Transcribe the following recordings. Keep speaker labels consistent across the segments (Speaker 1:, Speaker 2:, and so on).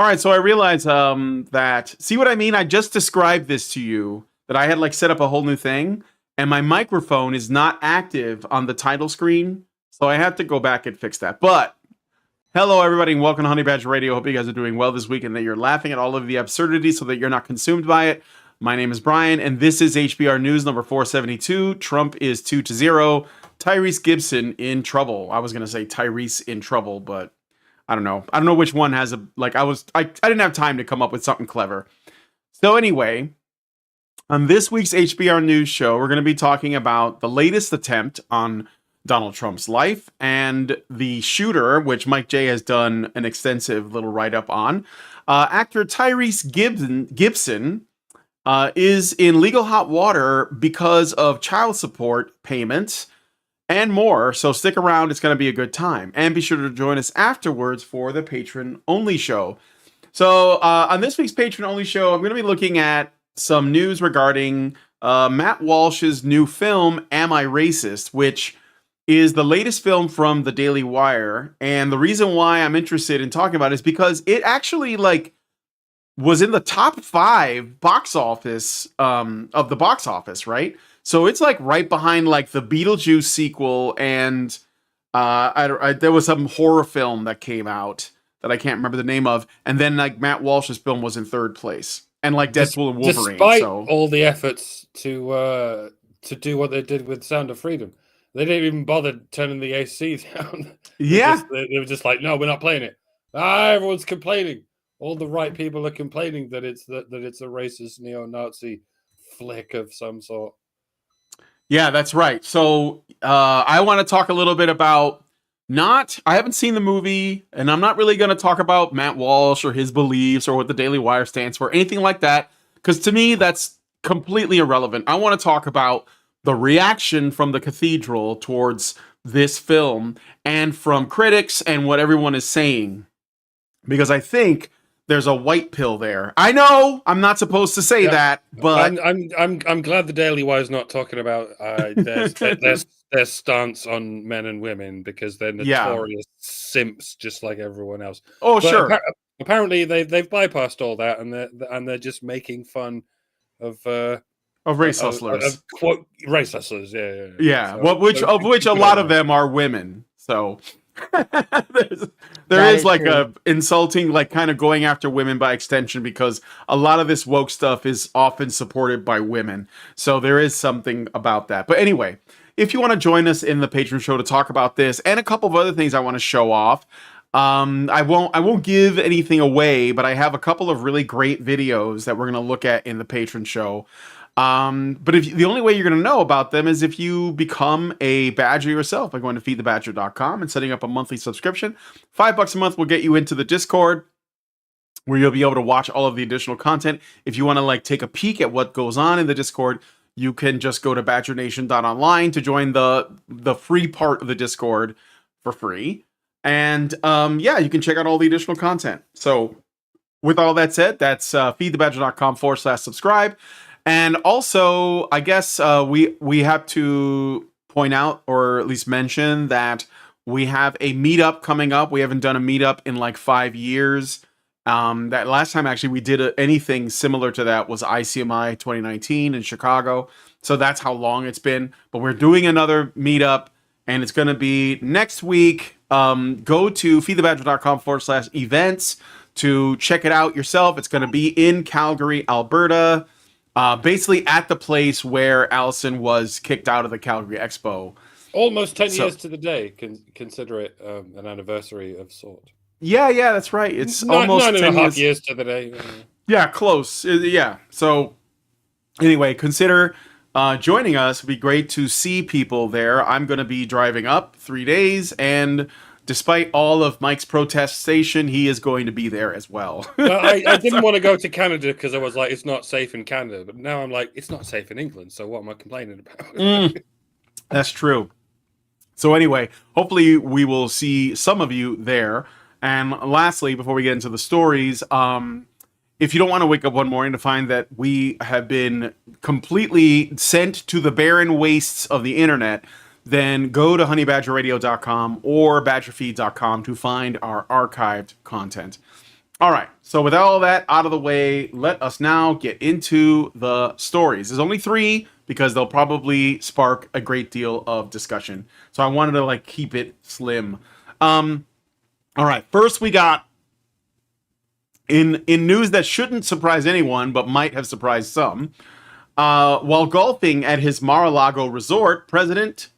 Speaker 1: All right, so I realize that see what I mean? I just described this to you that I had like set up a whole new thing and my microphone is not active on the title screen. So I had to go back and fix that. But hello everybody and welcome to Honey Badger Radio. Hope you guys are doing well this week and that you're laughing at all of the absurdity so that you're not consumed by it. My name is Brian and this is HBR News number 472. Trump is 2-0. Tyrese Gibson in trouble. I was going to say Tyrese in trouble, but I don't know. I don't know which one has a like. I didn't have time to come up with something clever. So anyway, on this week's HBR News show, we're going to be talking about the latest attempt on Donald Trump's life and the shooter, which Mike J has done an extensive little write up on. Actor Tyrese Gibson is in legal hot water because of child support payments and more. So stick around. It's going to be a good time. And be sure to join us afterwards for the patron only show. So on this week's patron only show, I'm going to be looking at some news regarding Matt Walsh's new film, Am I Racist? Which is the latest film from the Daily Wire. And the reason why I'm interested in talking about it is because it actually was in the top 5 box office of the box office, right? So it's like right behind like the Beetlejuice sequel and there was some horror film that came out that I can't remember the name of, and then like Matt Walsh's film was in 3rd place, and like Deadpool and Wolverine.
Speaker 2: Despite all the efforts to do what they did with Sound of Freedom, they didn't even bother turning the AC down.
Speaker 1: Yeah,
Speaker 2: they were just like, no, we're not playing it. Everyone's complaining. All the right people are complaining that it's a racist neo-Nazi flick of some sort.
Speaker 1: Yeah, that's right. So I want to talk a little bit about I haven't seen the movie, and I'm not really going to talk about Matt Walsh or his beliefs or what the Daily Wire stands for, anything like that, because to me, that's completely irrelevant. I want to talk about the reaction from the cathedral towards this film and from critics and what everyone is saying, because I think there's a white pill there. I know I'm not supposed to say that, but
Speaker 2: I'm glad the Daily Wire is not talking about their stance on men and women, because they're notorious simps, just like everyone else.
Speaker 1: Oh, but sure.
Speaker 2: Apparently, they've bypassed all that, and they're just making fun of
Speaker 1: race hustlers,
Speaker 2: quote race hustlers.
Speaker 1: Yeah. So, which a lot of them are women. So. there is like a insulting, like kind of going after women by extension, because a lot of this woke stuff is often supported by women. So there is something about that. But anyway, if you want to join us in the patron show to talk about this and a couple of other things I want to show off, I won't give anything away, but I have a couple of really great videos that we're going to look at in the patron show. But the only way you're going to know about them is if you become a badger yourself by going to feedthebadger.com and setting up a monthly subscription. $5 a month will get you into the Discord, where you'll be able to watch all of the additional content. If you want to like take a peek at what goes on in the Discord, you can just go to badgernation.online to join the free part of the Discord for free. And you can check out all the additional content. So with all that said, that's feedthebadger.com/subscribe. And also, I guess we have to point out, or at least mention, that we have a meetup coming up. We haven't done a meetup in like 5 years. That last time actually we did anything similar to that was ICMI 2019 in Chicago. So that's how long it's been. But we're doing another meetup, and it's going to be next week. Go to feedthebadger.com/events to check it out yourself. It's going to be in Calgary, Alberta. Basically at the place where Allison was kicked out of the Calgary Expo.
Speaker 2: Almost 10 years to the day. Consider it an anniversary of sort.
Speaker 1: Yeah, that's right. It's almost
Speaker 2: 9.5 years to the day.
Speaker 1: Yeah, close. Yeah. So anyway, consider joining us. It'd be great to see people there. I'm going to be driving up 3 days, and despite all of Mike's protestation, he is going to be there as well.
Speaker 2: I didn't want to go to Canada because I was like, it's not safe in Canada. But now I'm like, it's not safe in England. So what am I complaining about?
Speaker 1: That's true. So anyway, hopefully we will see some of you there. And lastly, before we get into the stories, if you don't want to wake up one morning to find that we have been completely sent to the barren wastes of the internet, then go to honeybadgerradio.com or badgerfeed.com to find our archived content. All right. So with all that out of the way, let us now get into the stories. There's only 3 because they'll probably spark a great deal of discussion. So I wanted to like keep it slim. All right. First, we got in news that shouldn't surprise anyone, but might have surprised some. While golfing at his Mar-a-Lago resort, President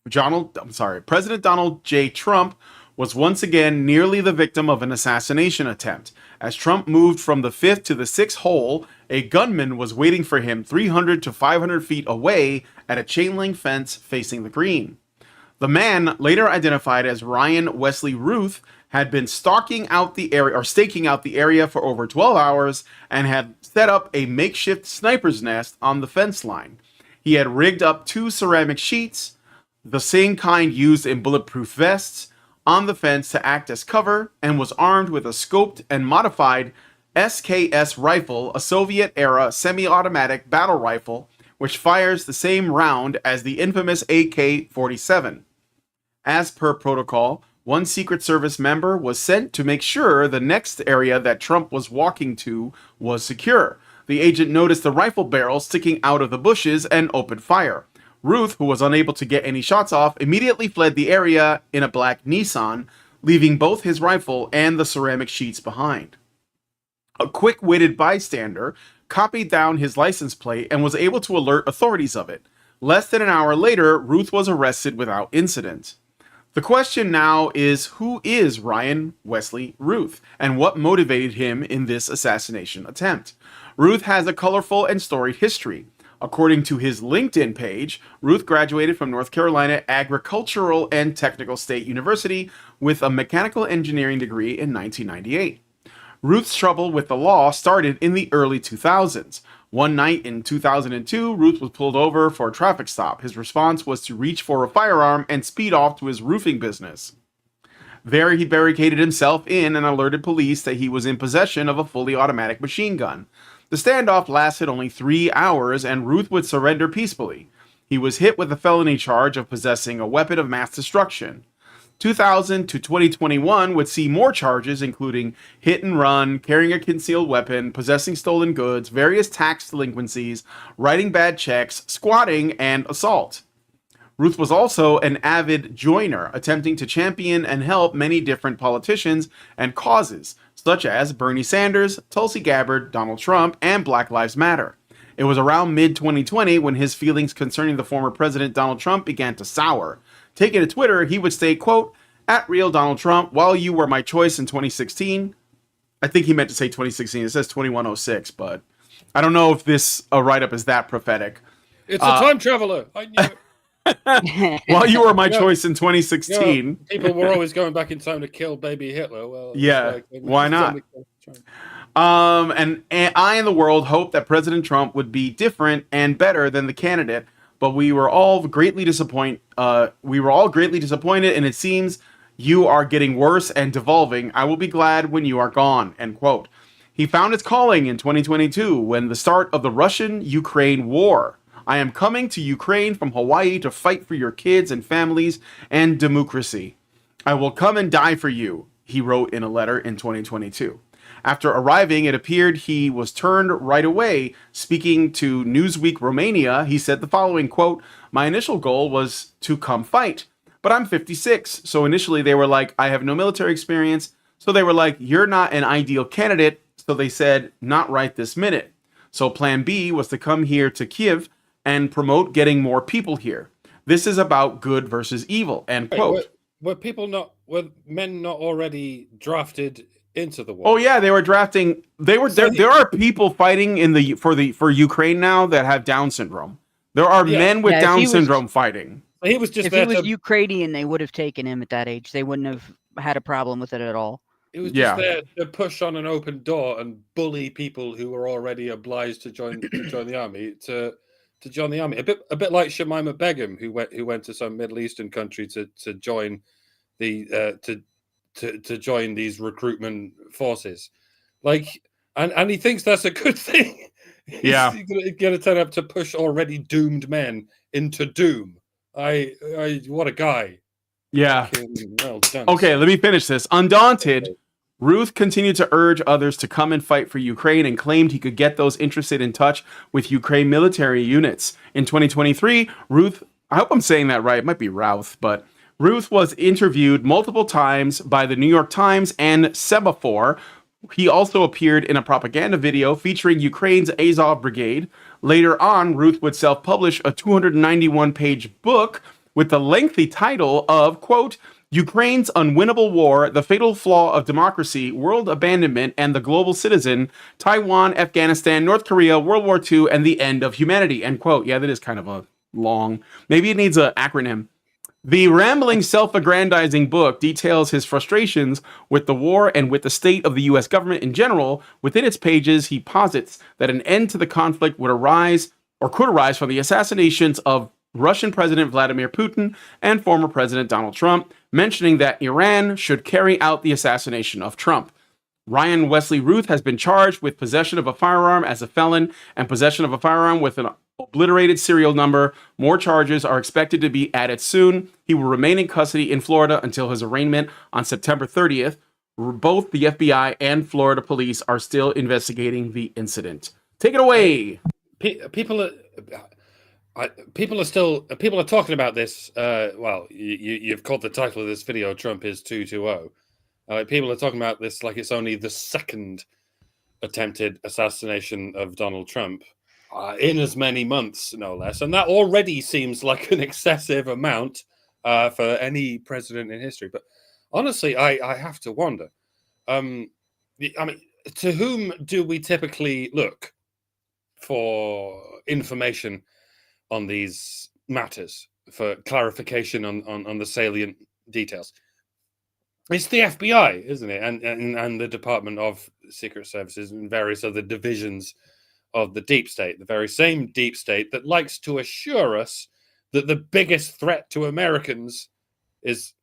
Speaker 1: Donald J. Trump was once again nearly the victim of an assassination attempt. As Trump moved from the 5th to the 6th hole, a gunman was waiting for him 300 to 500 feet away at a chain link fence facing the green. The man, later identified as Ryan Wesley Ruth, had been staking out the area for over 12 hours and had set up a makeshift sniper's nest on the fence line. He had rigged up 2 ceramic sheets, the same kind used in bulletproof vests, on the fence to act as cover, and was armed with a scoped and modified SKS rifle, a Soviet-era semi-automatic battle rifle, which fires the same round as the infamous AK-47. As per protocol, one Secret Service member was sent to make sure the next area that Trump was walking to was secure. The agent noticed the rifle barrel sticking out of the bushes and opened fire. Ruth, who was unable to get any shots off, immediately fled the area in a black Nissan, leaving both his rifle and the ceramic sheets behind. A quick-witted bystander copied down his license plate and was able to alert authorities of it. Less than an hour later, Ruth was arrested without incident. The question now is, who is Ryan Wesley Ruth, and what motivated him in this assassination attempt? Ruth has a colorful and storied history. According to his LinkedIn page, Ruth graduated from North Carolina Agricultural and Technical State University with a mechanical engineering degree in 1998. Ruth's trouble with the law started in the early 2000s. One night in 2002, Ruth was pulled over for a traffic stop. His response was to reach for a firearm and speed off to his roofing business. There, he barricaded himself in and alerted police that he was in possession of a fully automatic machine gun. The standoff lasted only 3 hours, and Ruth would surrender peacefully. He was hit with a felony charge of possessing a weapon of mass destruction. 2000 to 2021 would see more charges, including hit and run, carrying a concealed weapon, possessing stolen goods, various tax delinquencies, writing bad checks, squatting, and assault. Ruth was also an avid joiner, attempting to champion and help many different politicians and causes, such as Bernie Sanders, Tulsi Gabbard, Donald Trump, and Black Lives Matter. It was around mid-2020 when his feelings concerning the former president Donald Trump began to sour. Taking to Twitter, he would say, quote, "At Donald Trump, while you were my choice in 2016, I think he meant to say 2016. It says 2106, but I don't know if this write-up is that prophetic.
Speaker 2: It's a time traveler. I knew it.
Speaker 1: While you were my choice in 2016.
Speaker 2: People were always going back in time to kill baby Hitler. Well,
Speaker 1: yeah, why not? And I and the world hoped that President Trump would be different and better than the candidate, but we were all greatly disappointed. And it seems you are getting worse and devolving. I will be glad when you are gone." End quote. He found his calling in 2022 when the start of the Russian-Ukraine war. "I am coming to Ukraine from Hawaii to fight for your kids and families and democracy. I will come and die for you," he wrote in a letter in 2022. After arriving, it appeared he was turned right away. Speaking to Newsweek Romania, he said the following, quote, "My initial goal was to come fight, but I'm 56. So initially they were like, I have no military experience. So they were like, you're not an ideal candidate. So they said, not right this minute. So plan B was to come here to Kiev and promote getting more people here. This is about good versus evil," end quote.
Speaker 2: Were men not already drafted into the war?
Speaker 1: Oh yeah, they were drafting. There are people fighting for Ukraine now that have Down syndrome. There are men with Down syndrome fighting.
Speaker 2: He was just
Speaker 3: if he was Ukrainian, they would have taken him at that age. They wouldn't have had a problem with it at all.
Speaker 2: It was just there to push on an open door and bully people who were already obliged to join the army to join the army. A bit like Shamima Begum, who went to some Middle Eastern country to join to join these recruitment forces. Like, and he thinks that's a good thing.
Speaker 1: Yeah,
Speaker 2: he's going to turn up to push already doomed men into doom. What a guy.
Speaker 1: Yeah.
Speaker 2: Well done.
Speaker 1: Okay, let me finish this. Undaunted, Ruth continued to urge others to come and fight for Ukraine and claimed he could get those interested in touch with Ukraine military units. In 2023, Ruth, I hope I'm saying that right, it might be Routh, but Ruth was interviewed multiple times by the New York Times and Semaphore. He also appeared in a propaganda video featuring Ukraine's Azov Brigade. Later on, Ruth would self-publish a 291-page book with the lengthy title of, quote, Ukraine's Unwinnable War, The Fatal Flaw of Democracy, World Abandonment, and the Global Citizen, Taiwan, Afghanistan, North Korea, World War II, and the End of Humanity, end quote. Yeah, that is kind of a long, maybe it needs an acronym. The rambling, self-aggrandizing book details his frustrations with the war and with the state of the U.S. government in general. Within its pages, he posits that an end to the conflict would arise, or could arise, from the assassinations of Russian President Vladimir Putin and former President Donald Trump, mentioning that Iran should carry out the assassination of Trump. Ryan Wesley Ruth has been charged with possession of a firearm as a felon and possession of a firearm with an obliterated serial number. More charges are expected to be added soon. He will remain in custody in Florida until his arraignment on September 30th. Both the FBI and Florida police are still investigating the incident. Take it away.
Speaker 2: People are talking about this. Well, you've called the title of this video "Trump is 220." People are talking about this like it's only the second attempted assassination of Donald Trump in as many months, no less, and that already seems like an excessive amount for any president in history. But honestly, I have to wonder. I mean, to whom do we typically look for information on these matters, for clarification on the salient details? It's the FBI, isn't it? And the Department of Secret Services and various other divisions of the deep state, the very same deep state that likes to assure us that the biggest threat to Americans is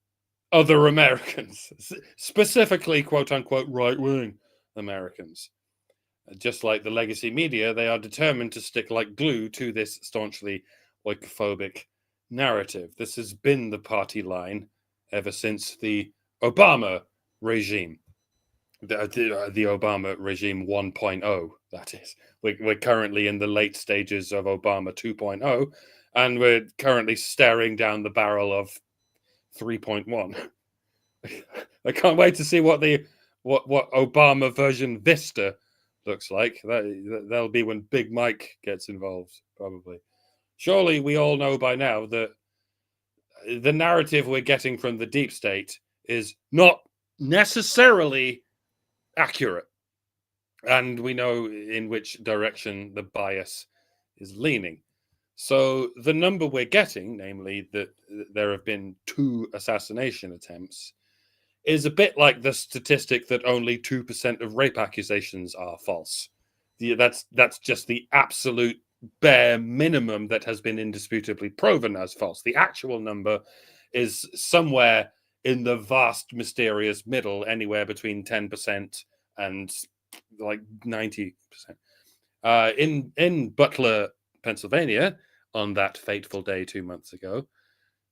Speaker 2: other Americans, specifically, quote unquote, right-wing Americans. Just like the legacy media, they are determined to stick like glue to this staunchly oikophobic narrative. This has been the party line ever since the Obama regime, the Obama regime 1.0, that is. We're currently in the late stages of Obama 2.0, and we're currently staring down the barrel of 3.1. I can't wait to see what Obama version Vista looks like. That'll be when Big Mike gets involved, probably. Surely we all know by now that the narrative we're getting from the deep state is not necessarily accurate. And we know in which direction the bias is leaning. So the number we're getting, namely that there have been 2 assassination attempts, is a bit like the statistic that only 2% of rape accusations are false. That's just the absolute bare minimum that has been indisputably proven as false. The actual number is somewhere in the vast, mysterious middle, anywhere between 10% and like 90%. In Butler, Pennsylvania, on that fateful day 2 months ago,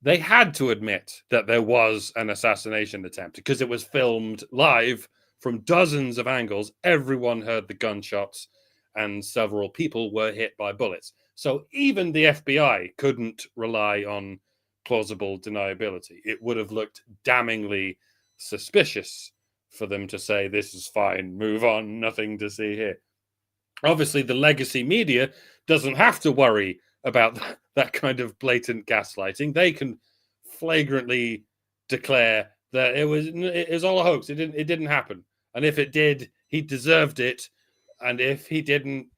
Speaker 2: they had to admit that there was an assassination attempt because it was filmed live from dozens of angles. Everyone heard the gunshots and several people were hit by bullets. So even the FBI couldn't rely on plausible deniability. It would have looked damningly suspicious for them to say, this is fine, move on, nothing to see here. Obviously, the legacy media doesn't have to worry about that kind of blatant gaslighting. They can flagrantly declare that it was all a hoax. It didn't happen. And if it did, he deserved it. And if he didn't,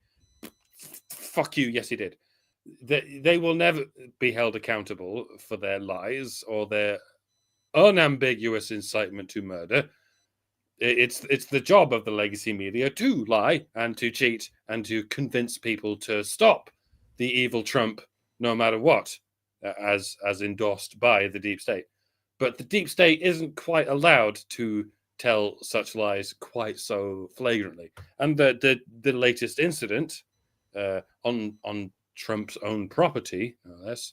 Speaker 2: fuck you, yes, he did. They will never be held accountable for their lies or their unambiguous incitement to murder. It's the job of the legacy media to lie and to cheat and to convince people to stop the evil Trump, no matter what, as endorsed by the deep state. But the deep state isn't quite allowed to tell such lies quite so flagrantly. And the latest incident on Trump's own property, no less,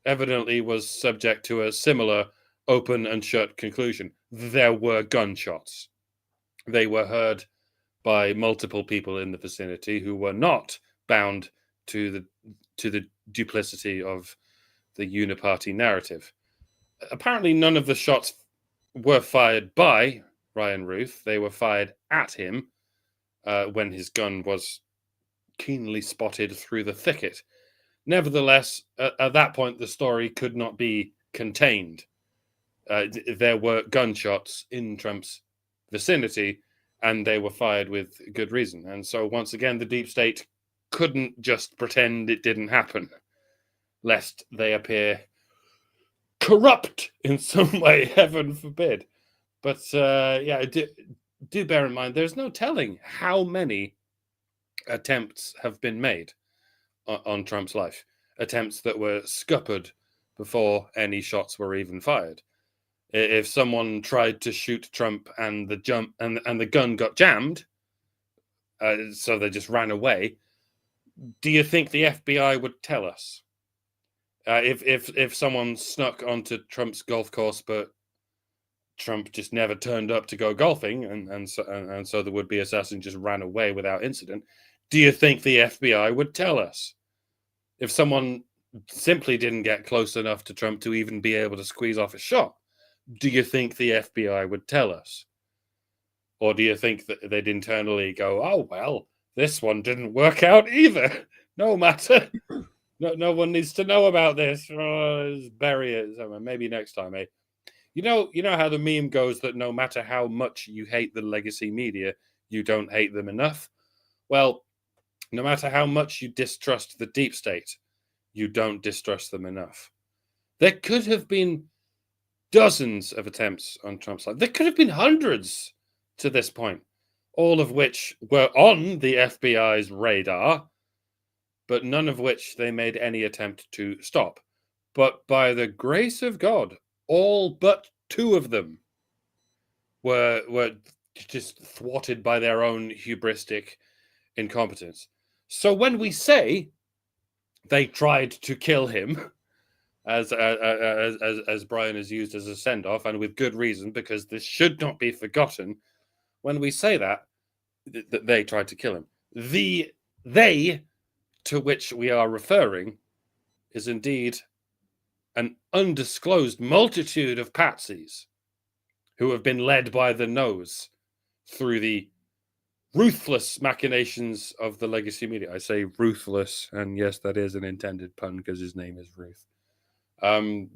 Speaker 2: evidently was subject to a similar open and shut conclusion. There were gunshots. they were heard by multiple people in the vicinity who were not bound to the duplicity of the uniparty narrative. Apparently, none of the shots were fired by Ryan Ruth. They were fired at him when his gun was keenly spotted through the thicket. Nevertheless, at that point, the story could not be contained. There were gunshots in Trump's vicinity, and they were fired with good reason. And so, once again, the deep state couldn't just pretend it didn't happen, lest they appear corrupt in some way, heaven forbid. But do bear in mind, there's no telling how many attempts have been made on Trump's life. Attempts that were scuppered before any shots were even fired. If someone tried to shoot Trump and the gun got jammed, so they just ran away, do you think the FBI would tell us? If someone snuck onto Trump's golf course, but Trump just never turned up to go golfing, and so the would-be assassin just ran away without incident, do you think the FBI would tell us? If someone simply didn't get close enough to Trump to even be able to squeeze off a shot, do you think the FBI would tell us? Or do you think that they'd internally go, oh, well, this one didn't work out either. No matter. No one needs to know about this. Just bury it somewhere. Maybe next time, eh? You know how the meme goes that no matter how much you hate the legacy media, you don't hate them enough? Well, no matter how much you distrust the deep state, you don't distrust them enough. There could have been dozens of attempts on Trump's life. There could have been hundreds to this point, all of which were on the FBI's radar, but none of which they made any attempt to stop. But by the grace of God, all but 2 of them were just thwarted by their own hubristic incompetence. So when we say they tried to kill him, as Brian has used as a send-off, and with good reason, because this should not be forgotten, when we say that they tried to kill him, the they to which we are referring is indeed an undisclosed multitude of patsies who have been led by the nose through the ruthless machinations of the legacy media. I say ruthless, and yes, that is an intended pun because his name is Ruth. And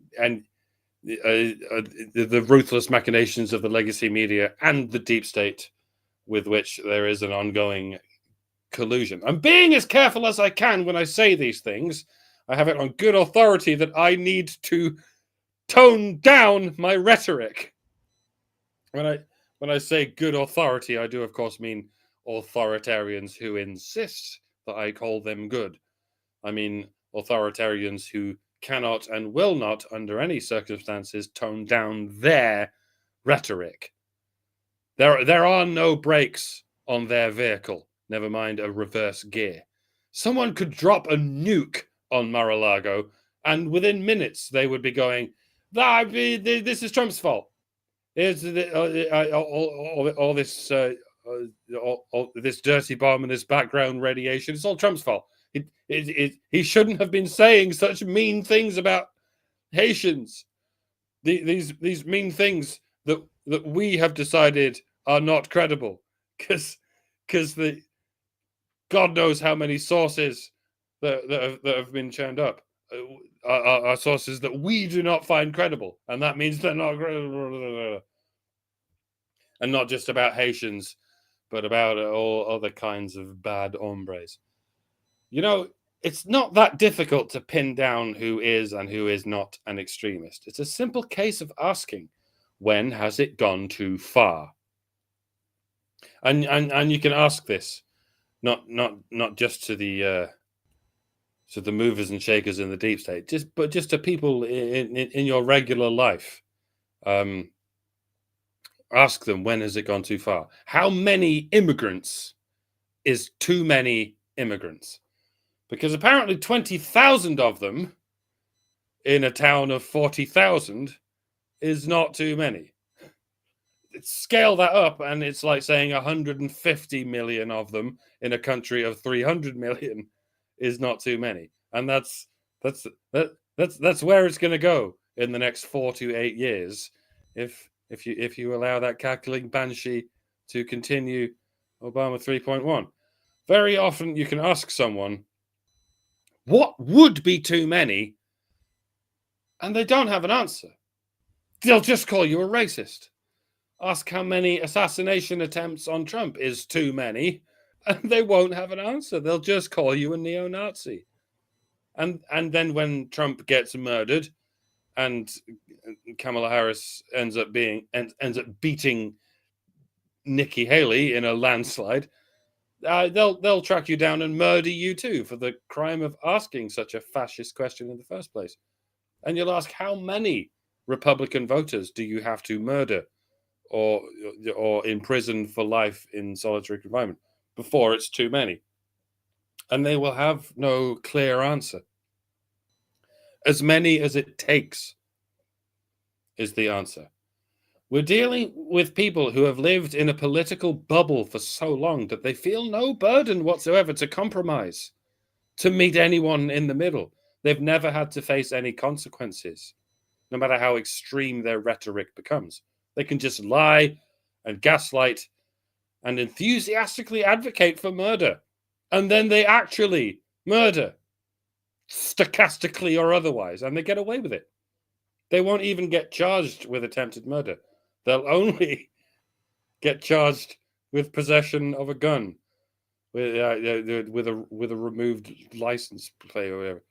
Speaker 2: the ruthless machinations of the legacy media and the deep state with which there is an ongoing collusion. I'm being as careful as I can when I say these things. I have it on good authority that I need to tone down my rhetoric. When I say good authority, I do, of course, mean authoritarians who insist that I call them good. I mean authoritarians who cannot and will not, under any circumstances, tone down their rhetoric. There are no brakes on their vehicle, never mind a reverse gear. Someone could drop a nuke on Mar-a-Lago, and within minutes they would be going, this is Trump's fault. This dirty bomb and this background radiation, it's all Trump's fault. He shouldn't have been saying such mean things about Haitians. These mean things that we have decided are not credible, because the God knows how many sources that have been churned up are sources that we do not find credible, and that means they're not credible. And not just about Haitians, but about all other kinds of bad hombres. You know, it's not that difficult to pin down who is and who is not an extremist. It's a simple case of asking, when has it gone too far? And you can ask this, not just to the movers and shakers in the deep state, but just to people in your regular life. Ask them, when has it gone too far? How many immigrants is too many immigrants? Because apparently 20,000 of them in a town of 40,000 is not too many. scale that up, and it's like saying 150 million of them in a country of 300 million is not too many, and that's where it's going to go in the next 4 to 8 years if you allow that cackling banshee to continue Obama 3.1. Very often you can ask someone what would be too many, and they don't have an answer. They'll just call you a racist. Ask how many assassination attempts on Trump is too many, and they won't have an answer. They'll just call you a neo-Nazi. And then when Trump gets murdered and Kamala Harris ends up beating Nikki Haley in a landslide, they'll track you down and murder you too for the crime of asking such a fascist question in the first place. And you'll ask, how many Republican voters do you have to murder or imprison for life in solitary confinement before it's too many? And they will have no clear answer. As many as it takes is the answer. We're dealing with people who have lived in a political bubble for so long that they feel no burden whatsoever to compromise, to meet anyone in the middle. They've never had to face any consequences, no matter how extreme their rhetoric becomes. They can just lie and gaslight and enthusiastically advocate for murder. And then they actually murder, stochastically or otherwise, and they get away with it. They won't even get charged with attempted murder. They'll only get charged with possession of a gun, with a removed license plate or whatever.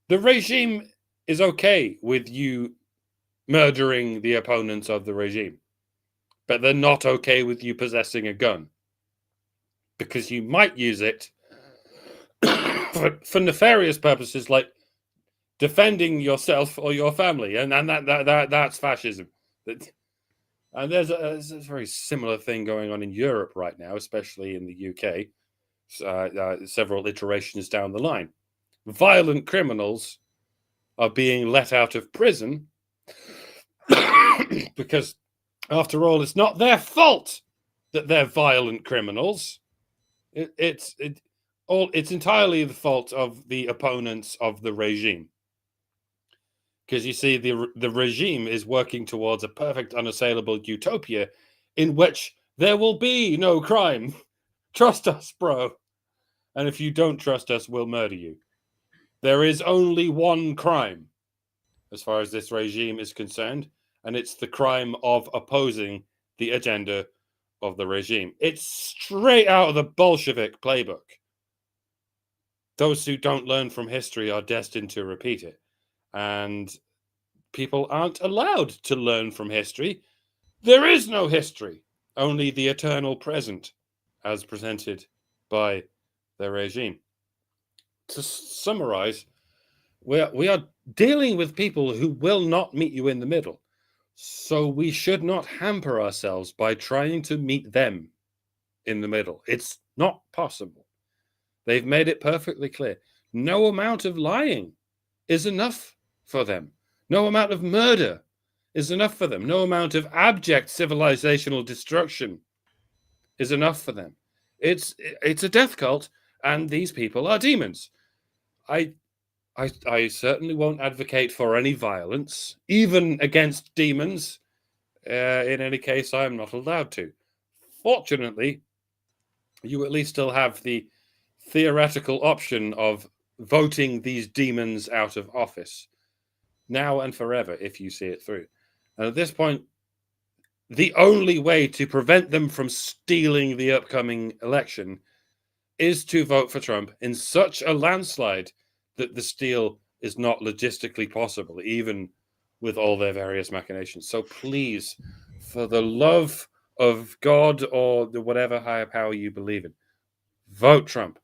Speaker 2: The regime is okay with you murdering the opponents of the regime, but they're not okay with you possessing a gun, because you might use it for nefarious purposes like defending yourself or your family, and that's fascism. And there's a very similar thing going on in Europe right now, especially in the UK, several iterations down the line. Violent criminals are being let out of prison because, after all, it's not their fault that they're violent criminals. It's entirely the fault of the opponents of the regime. Because you see, the regime is working towards a perfect, unassailable utopia in which there will be no crime. Trust us, bro. And if you don't trust us, we'll murder you. There is only one crime, as far as this regime is concerned, and it's the crime of opposing the agenda of the regime. It's straight out of the Bolshevik playbook. Those who don't learn from history are destined to repeat it. And people aren't allowed to learn from history. There is no history, only the eternal present, as presented by the regime. To summarize, we are dealing with people who will not meet you in the middle. So we should not hamper ourselves by trying to meet them in the middle. It's not possible. They've made it perfectly clear. No amount of lying is enough for them. No amount of murder is enough for them. No amount of abject civilizational destruction is enough for them. It's a death cult, and these people are demons. I certainly won't advocate for any violence, even against demons. In any case, I'm not allowed to. Fortunately, you at least still have the theoretical option of voting these demons out of office, now and forever, if you see it through. And at this point, the only way to prevent them from stealing the upcoming election is to vote for Trump in such a landslide that the steal is not logistically possible, even with all their various machinations. So please, for the love of God or the whatever higher power you believe in, vote Trump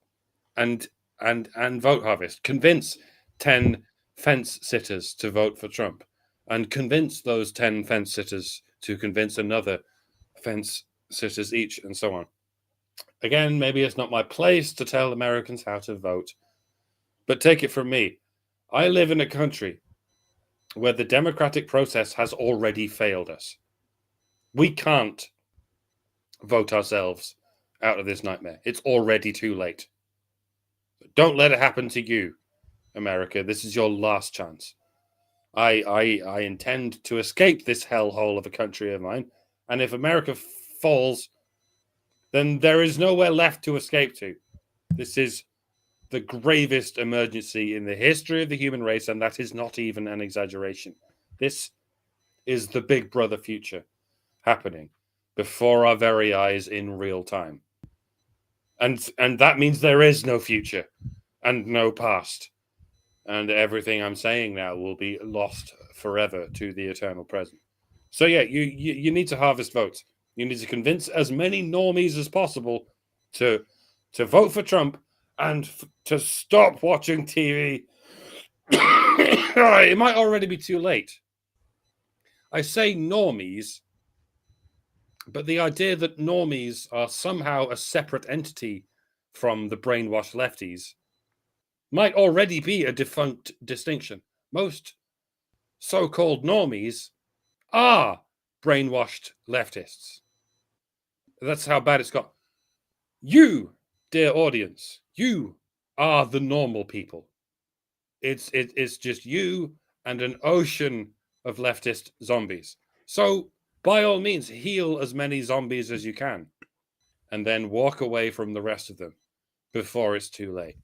Speaker 2: and vote harvest. Convince 10 fence sitters to vote for Trump, and convince those 10 fence sitters to convince another fence sitters each, and so on. Again, maybe it's not my place to tell Americans how to vote, but take it from me. I live in a country where the democratic process has already failed us. We can't vote ourselves out of this nightmare. It's already too late. Don't let it happen to you, America. This is your last chance. I intend to escape this hellhole of a country of mine, and if America falls, then there is nowhere left to escape to. This is the gravest emergency in the history of the human race, and that is not even an exaggeration. This is the Big Brother future happening before our very eyes in real time. And that means there is no future and no past. And everything I'm saying now will be lost forever to the eternal present. So yeah, you need to harvest votes. You need to convince as many normies as possible to vote for Trump and to stop watching TV. It might already be too late. I say normies, but the idea that normies are somehow a separate entity from the brainwashed lefties might already be a defunct distinction. Most so-called normies are brainwashed leftists. That's how bad it's got. You, dear audience, you are the normal people. It's just you and an ocean of leftist zombies. So by all means, heal as many zombies as you can, and then walk away from the rest of them before it's too late.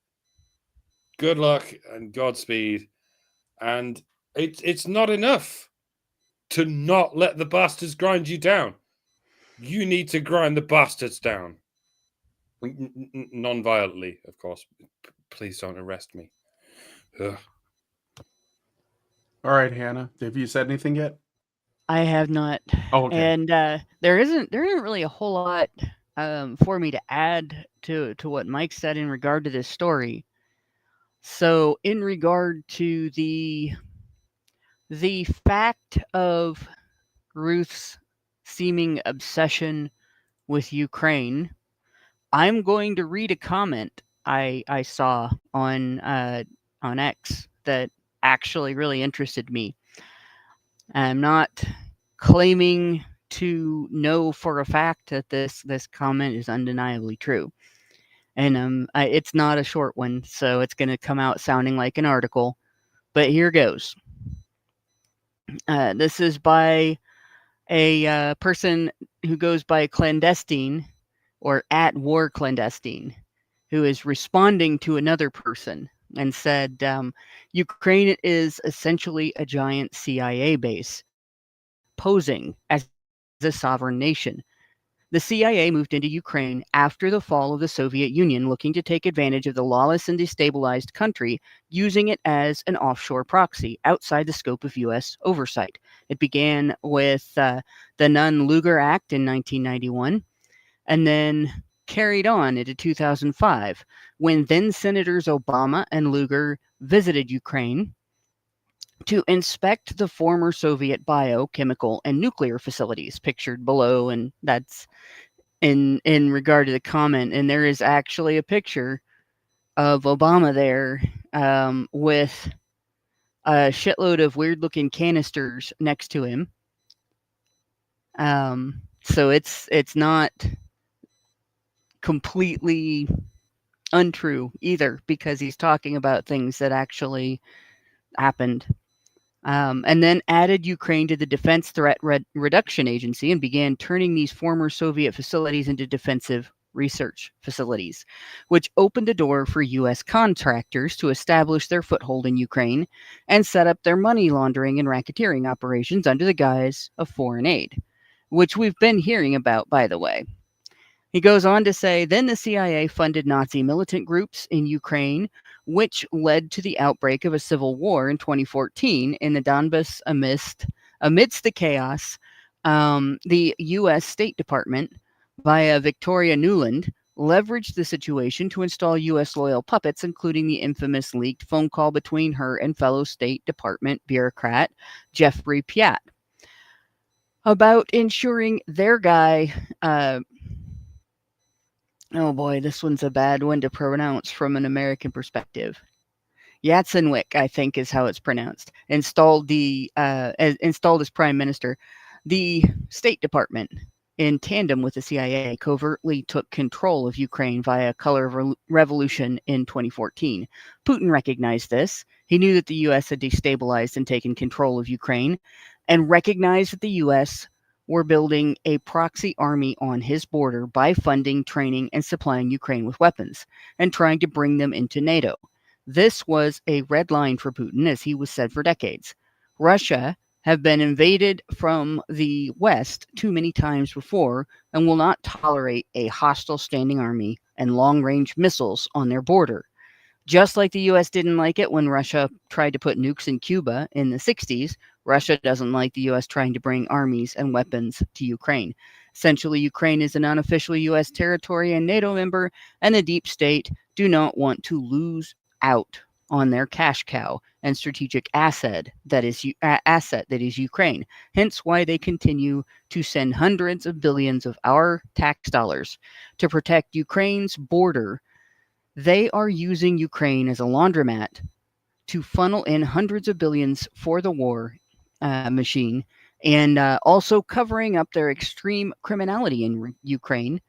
Speaker 2: Good luck and Godspeed. And it's not enough to not let the bastards grind you down. You need to grind the bastards down. Non-violently, of course. Please don't arrest me. Ugh.
Speaker 1: All right, Hannah, have you said anything yet?
Speaker 3: I have not.
Speaker 1: Oh, okay.
Speaker 3: And there isn't really a whole lot for me to add to what Mike said in regard to this story. So in regard to the fact of Ruth's seeming obsession with Ukraine, I'm going to read a comment I saw on X that actually really interested me. I'm not claiming to know for a fact that this comment is undeniably true, and it's not a short one, so it's going to come out sounding like an article. But here goes. This is by a person who goes by clandestine or at war clandestine, who is responding to another person and said, Ukraine is essentially a giant CIA base, posing as a sovereign nation. The CIA moved into Ukraine after the fall of the Soviet Union, looking to take advantage of the lawless and destabilized country, using it as an offshore proxy outside the scope of U.S. oversight. It began with the Nunn-Lugar Act in 1991, and then carried on into 2005, when then Senators Obama and Lugar visited Ukraine to inspect the former Soviet biochemical and nuclear facilities pictured below, and that's in regard to the comment. And there is actually a picture of Obama there with a shitload of weird-looking canisters next to him. So it's not completely untrue either, because he's talking about things that actually happened. And then added Ukraine to the Defense Threat Reduction Agency and began turning these former Soviet facilities into defensive research facilities, which opened a door for U.S. contractors to establish their foothold in Ukraine and set up their money laundering and racketeering operations under the guise of foreign aid, which we've been hearing about, by the way. He goes on to say, then the CIA funded Nazi militant groups in Ukraine, which led to the outbreak of a civil war in 2014 in the Donbass amidst the chaos. The U.S. State Department, via Victoria Nuland, leveraged the situation to install U.S. loyal puppets, including the infamous leaked phone call between her and fellow State Department bureaucrat Jeffrey Piat about ensuring their guy... oh boy, this one's a bad one to pronounce from an American perspective. Yatsenwick, I think is how it's pronounced, installed as prime minister. The State Department, in tandem with the CIA, covertly took control of Ukraine via color revolution in 2014. Putin recognized this. He knew that the U.S. had destabilized and taken control of Ukraine, and recognized that the U.S. were building a proxy army on his border by funding, training, and supplying Ukraine with weapons, and trying to bring them into NATO. This was a red line for Putin, as he was said for decades. Russia have been invaded from the West too many times before and will not tolerate a hostile standing army and long-range missiles on their border. Just like the U.S. didn't like it when Russia tried to put nukes in Cuba in the 60s, Russia doesn't like the U.S. trying to bring armies and weapons to Ukraine. Essentially, Ukraine is an unofficial U.S. territory and NATO member, and the deep state do not want to lose out on their cash cow and strategic asset that is Ukraine. Hence why they continue to send hundreds of billions of our tax dollars to protect Ukraine's border. They are using Ukraine as a laundromat to funnel in hundreds of billions for the war machine, and also covering up their extreme criminality in Ukraine,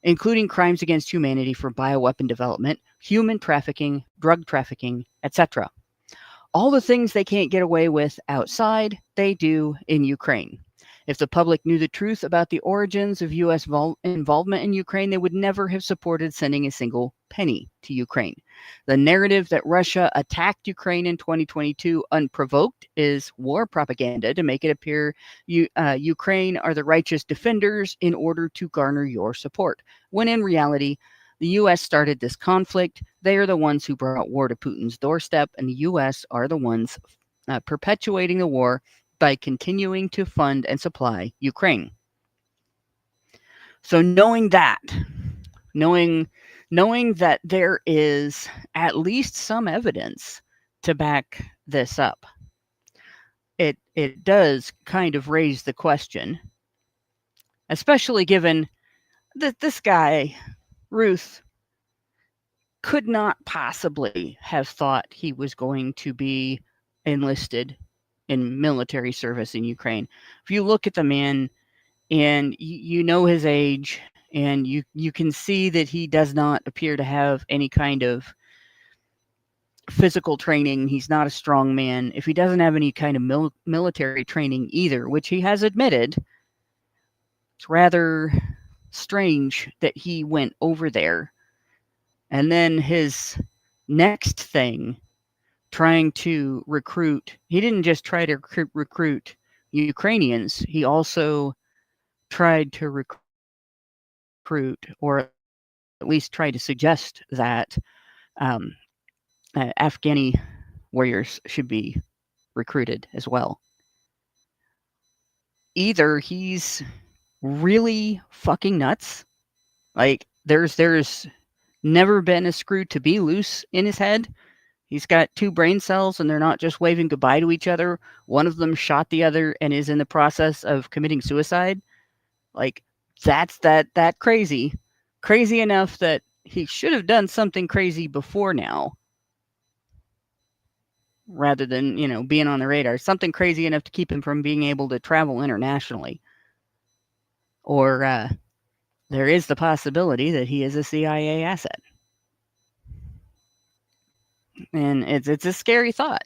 Speaker 3: including crimes against humanity for bioweapon development, human trafficking, drug trafficking, etc. All the things they can't get away with outside, they do in Ukraine. If the public knew the truth about the origins of U.S. involvement in Ukraine, they would never have supported sending a single penny to Ukraine. The narrative that Russia attacked Ukraine in 2022 unprovoked is war propaganda to make it appear Ukraine are the righteous defenders in order to garner your support, when in reality, the U.S. started this conflict. They are the ones who brought war to Putin's doorstep, and the U.S. are the ones perpetuating the war by continuing to fund and supply Ukraine. So knowing that there is at least some evidence to back this up, it does kind of raise the question, especially given that this guy, Ruth, could not possibly have thought he was going to be enlisted in military service in Ukraine. If you look at the man and you know his age, and you can see that he does not appear to have any kind of physical training. He's not a strong man. If he doesn't have any kind of military training either, which he has admitted, it's rather strange that he went over there. And then his next thing, trying to recruit, he didn't just try to recruit Ukrainians, he also tried to recruit, or at least tried to suggest that Afghani warriors should be recruited as well. Either he's really fucking nuts, like there's never been a screw to be loose in his head. He's got two brain cells and they're not just waving goodbye to each other. One of them shot the other and is in the process of committing suicide. Like, that's that crazy enough that he should have done something crazy before now, rather than, being on the radar. Something crazy enough to keep him from being able to travel internationally. Or there is the possibility that he is a CIA asset. And it's a scary thought.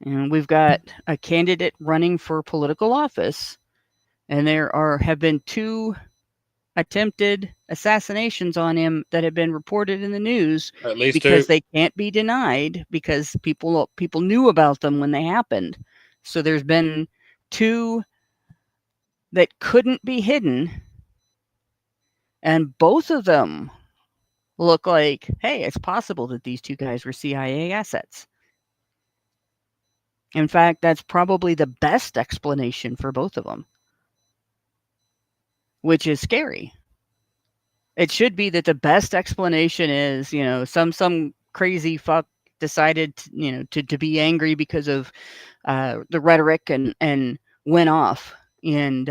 Speaker 3: And we've got a candidate running for political office, and there have been 2 attempted assassinations on him that have been reported in the news,
Speaker 2: At least
Speaker 3: because
Speaker 2: 2.
Speaker 3: they can't be denied, because people knew about them when they happened. So there's been 2 that couldn't be hidden, and both of them look like, hey, it's possible that these 2 guys were CIA assets. In fact, that's probably the best explanation for both of them, which is scary. It should be that the best explanation is, some crazy fuck decided, to be angry because of the rhetoric and went off and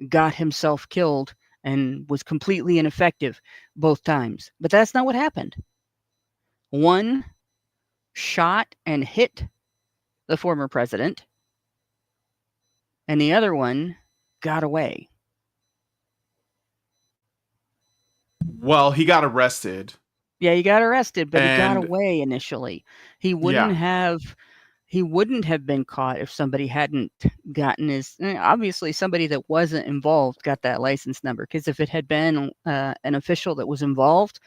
Speaker 3: got himself killed and was completely ineffective both times. But that's not what happened. One shot and hit the former president, and the other one got away.
Speaker 1: Well, he got arrested.
Speaker 3: Yeah, he got arrested, but he got
Speaker 1: And
Speaker 3: away initially. He wouldn't have been caught if somebody hadn't gotten his. Obviously, somebody that wasn't involved got that license number, because if it had been an official that was involved,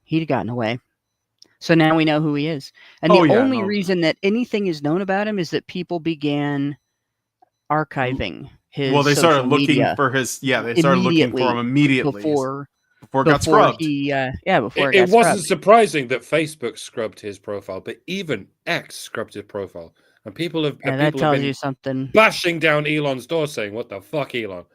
Speaker 3: he'd gotten away. So now we know who he is. And the only reason that anything is known about him is that people began archiving his
Speaker 1: Well, they started
Speaker 3: social
Speaker 1: looking
Speaker 3: media
Speaker 1: for his. Yeah, they started looking for him immediately
Speaker 3: before
Speaker 1: it got scrubbed.
Speaker 3: Before
Speaker 2: it wasn't surprising that Facebook scrubbed his profile, but even X scrubbed his profile, and people have
Speaker 3: that tells you something.
Speaker 2: Bashing down Elon's door, saying, "What the fuck, Elon?"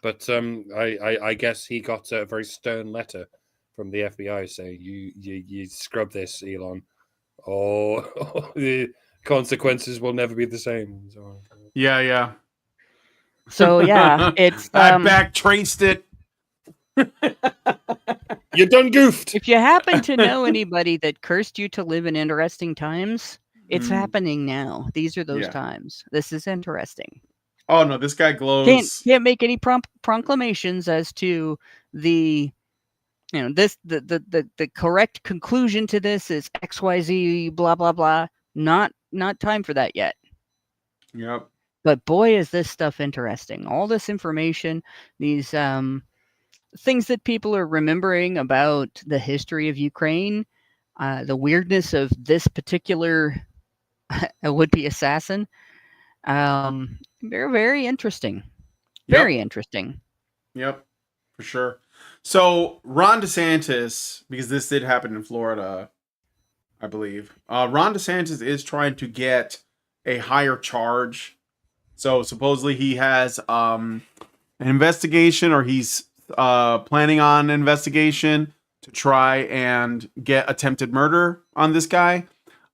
Speaker 2: But I guess he got a very stern letter from the FBI saying, "You scrub this, Elon, or the consequences will never be the same."
Speaker 1: Yeah.
Speaker 3: So yeah, it's
Speaker 1: I back traced it.
Speaker 2: You done goofed.
Speaker 3: If you happen to know anybody that cursed you to live in interesting times, it's happening now. These are those times. This is interesting.
Speaker 1: Oh no, this guy glows.
Speaker 3: Can't make any proclamations as to the the correct conclusion to this is XYZ blah blah blah. Not time for that yet.
Speaker 1: Yep.
Speaker 3: But boy, is this stuff interesting. All this information, these things that people are remembering about the history of Ukraine, the weirdness of this particular would-be assassin. They're very interesting. Very interesting.
Speaker 1: Yep, for sure. So Ron DeSantis, because this did happen in Florida, I believe. Ron DeSantis is trying to get a higher charge. So supposedly he has an investigation, or he's planning on an investigation to try and get attempted murder on this guy.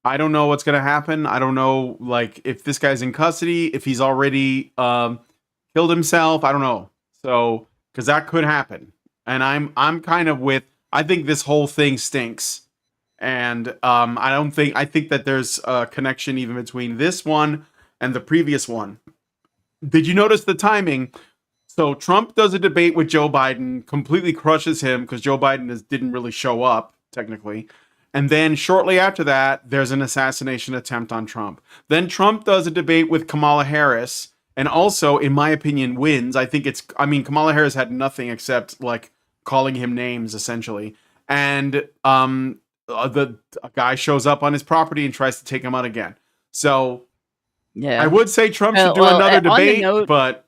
Speaker 1: I don't know what's going to happen. I don't know, like, if this guy's in custody, if he's already killed himself. I don't know. So, because that could happen. And I'm kind of with, I think this whole thing stinks. And I think that there's a connection even between this one and the previous one. Did you notice the timing? So Trump does a debate with Joe Biden, completely crushes him because Joe Biden didn't really show up, technically. And then shortly after that, there's an assassination attempt on Trump. Then Trump does a debate with Kamala Harris, and also, in my opinion, wins. Kamala Harris had nothing except, like, calling him names, essentially. And the guy shows up on his property and tries to take him out again. So, yeah, I would say Trump should do another debate, but...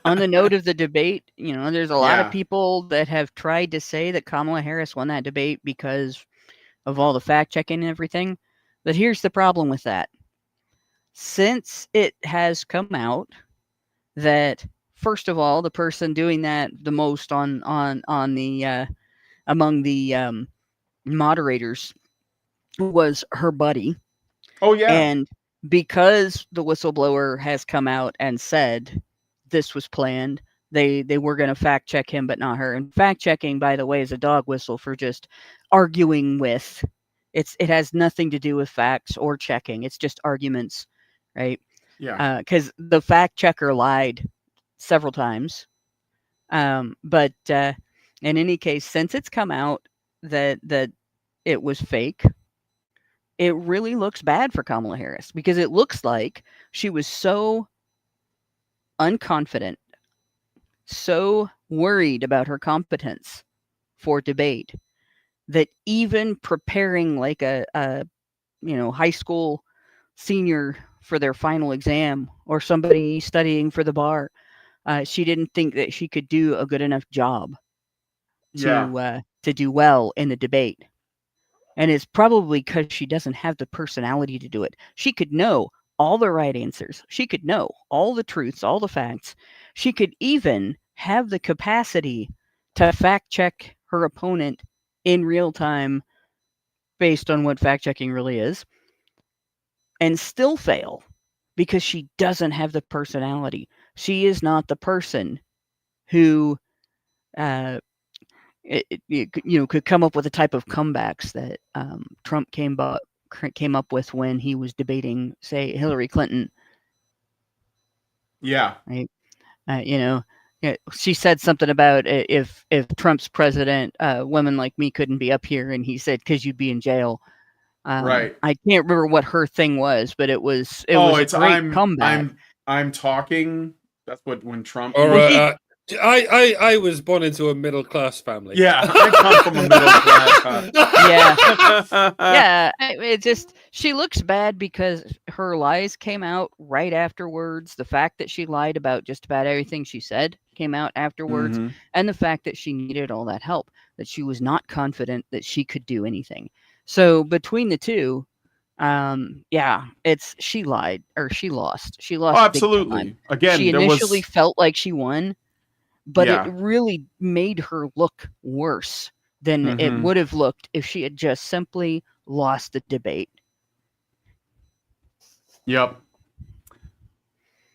Speaker 3: On the note of the debate, there's a lot of people that have tried to say that Kamala Harris won that debate because of all the fact-checking and everything. But here's the problem with that. Since it has come out that, first of all, the person doing that the most on the among the moderators was her buddy.
Speaker 1: Oh, yeah.
Speaker 3: And because the whistleblower has come out and said this was planned, they were going to fact check him, but not her. And fact checking, by the way, is a dog whistle for just arguing with. It has nothing to do with facts or checking. It's just arguments, right?
Speaker 1: Yeah.
Speaker 3: Because the fact checker lied several times. But in any case, since it's come out that it was fake, it really looks bad for Kamala Harris, because it looks like she was so unconfident, so worried about her competence for debate, that even preparing like a high school senior for their final exam, or somebody studying for the bar, she didn't think that she could do a good enough job to do well in the debate. And it's probably because she doesn't have the personality to do it. She could know all the right answers. She could know all the truths, all the facts. She could even have the capacity to fact check her opponent in real time based on what fact checking really is, and still fail because she doesn't have the personality. She is not the person who could come up with the type of comebacks that Trump came up with when he was debating, say, Hillary Clinton.
Speaker 1: Yeah.
Speaker 3: Right? You know, she said something about if Trump's president, women like me couldn't be up here, and he said because you'd be in jail.
Speaker 1: Right.
Speaker 3: I can't remember what her thing was, but it was
Speaker 1: Oh,
Speaker 3: a
Speaker 1: it's
Speaker 3: great comeback.
Speaker 1: I'm talking. That's what when Trump.
Speaker 2: Or
Speaker 3: Well, he-
Speaker 2: I was born into a middle class family.
Speaker 1: Yeah, I come from a middle class.
Speaker 3: Yeah. Yeah, it just she looks bad because her lies came out right afterwards. The fact that she lied about just about everything she said came out afterwards,
Speaker 1: Mhm.
Speaker 3: and the fact that she needed all that help, that she was not confident that she could do anything. So between the two, yeah, it's she lied or she lost. She
Speaker 1: Oh,
Speaker 3: lost big time.
Speaker 1: absolutely. Again,
Speaker 3: She
Speaker 1: there
Speaker 3: initially
Speaker 1: was.
Speaker 3: felt like she won, but it
Speaker 1: Yeah.
Speaker 3: really made her look worse than it
Speaker 1: Mhm.
Speaker 3: would have looked if she had just simply lost the debate.
Speaker 1: Yep.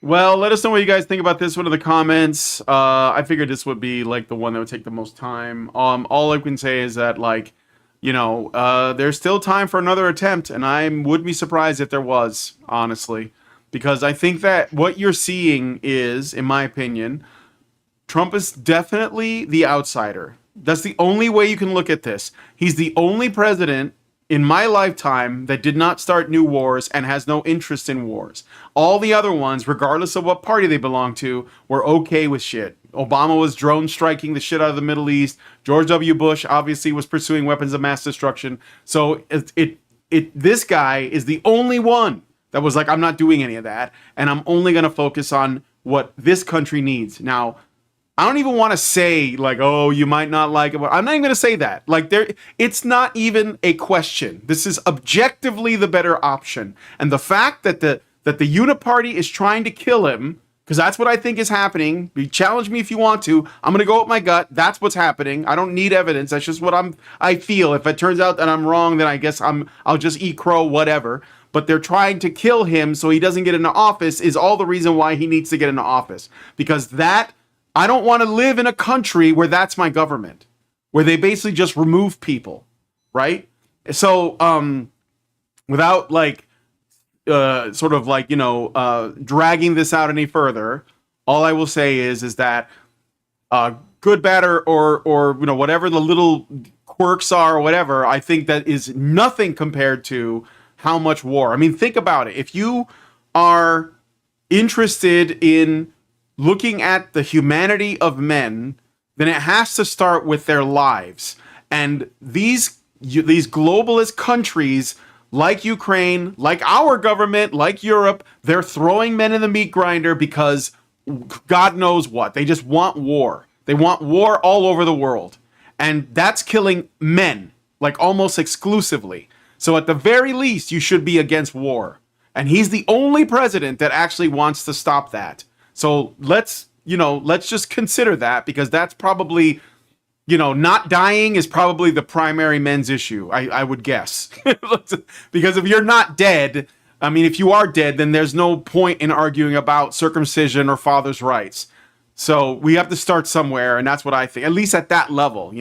Speaker 1: Well, let us know what you guys think about this one in the comments. I figured this would be like the one that would take the most time. All I can say is that like, there's still time for another attempt, and I would be surprised if there was, honestly, because I think that what you're seeing is, in my opinion, Trump is definitely the outsider. That's the only way you can look at this. He's the only president in my lifetime that did not start new wars and has no interest in wars. All the other ones, regardless of what party they belong to, were okay with shit. Obama was drone striking the shit out of the Middle East. George W. Bush obviously was pursuing weapons of mass destruction. So this guy is the only one that was like, I'm not doing any of that, and I'm only going to focus on what this country needs. Now, I don't even want to say like, oh, you might not like it. But I'm not even going to say that. Like, it's not even a question. This is objectively the better option. And the fact that the Uniparty is trying to kill him, because that's what I think is happening. You challenge me if you want to. I'm going to go with my gut. That's what's happening. I don't need evidence. That's just what I feel. If it turns out that I'm wrong, then I guess I'll just eat crow, whatever. But they're trying to kill him so he doesn't get into office is all the reason why he needs to get into office. Because I don't want to live in a country where that's my government, where they basically just remove people, right? So, without like, sort of like, dragging this out any further, all I will say is that, good, bad, or whatever the little quirks are or whatever, I think that is nothing compared to how much war. I mean, think about it. If you are interested in looking at the humanity of men, then it has to start with their lives. And these globalist countries like Ukraine, like our government, like Europe, they're throwing men in the meat grinder because God knows what. They just want war. They want war all over the world. And that's killing men, like almost exclusively. So at the very least, you should be against war. And he's the only president that actually wants to stop that. So let's just consider that, because that's probably, not dying is probably the primary men's issue, I would guess. Because if you're not dead, I mean, if you are dead, then there's no point in arguing about circumcision or father's rights. So we have to start somewhere, and that's what I think, at least at that level,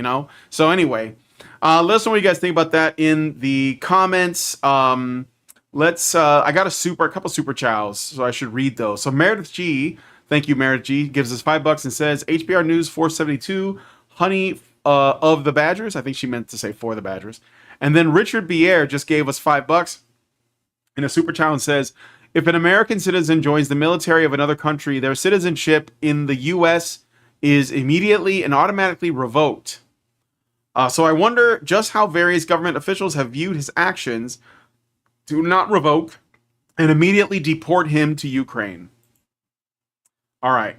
Speaker 1: So anyway, let us know what you guys think about that in the comments. I got a couple super chows, so I should read those. So Meredith G, thank you, Meredith G, gives us $5 and says, HBR News 472, honey of the Badgers. I think she meant to say for the Badgers. And then Richard Bier just gave us $5 in a super chow and says, if an American citizen joins the military of another country, their citizenship in the U.S. is immediately and automatically revoked. So I wonder just how various government officials have viewed his actions to not revoke and immediately deport him to Ukraine. All right.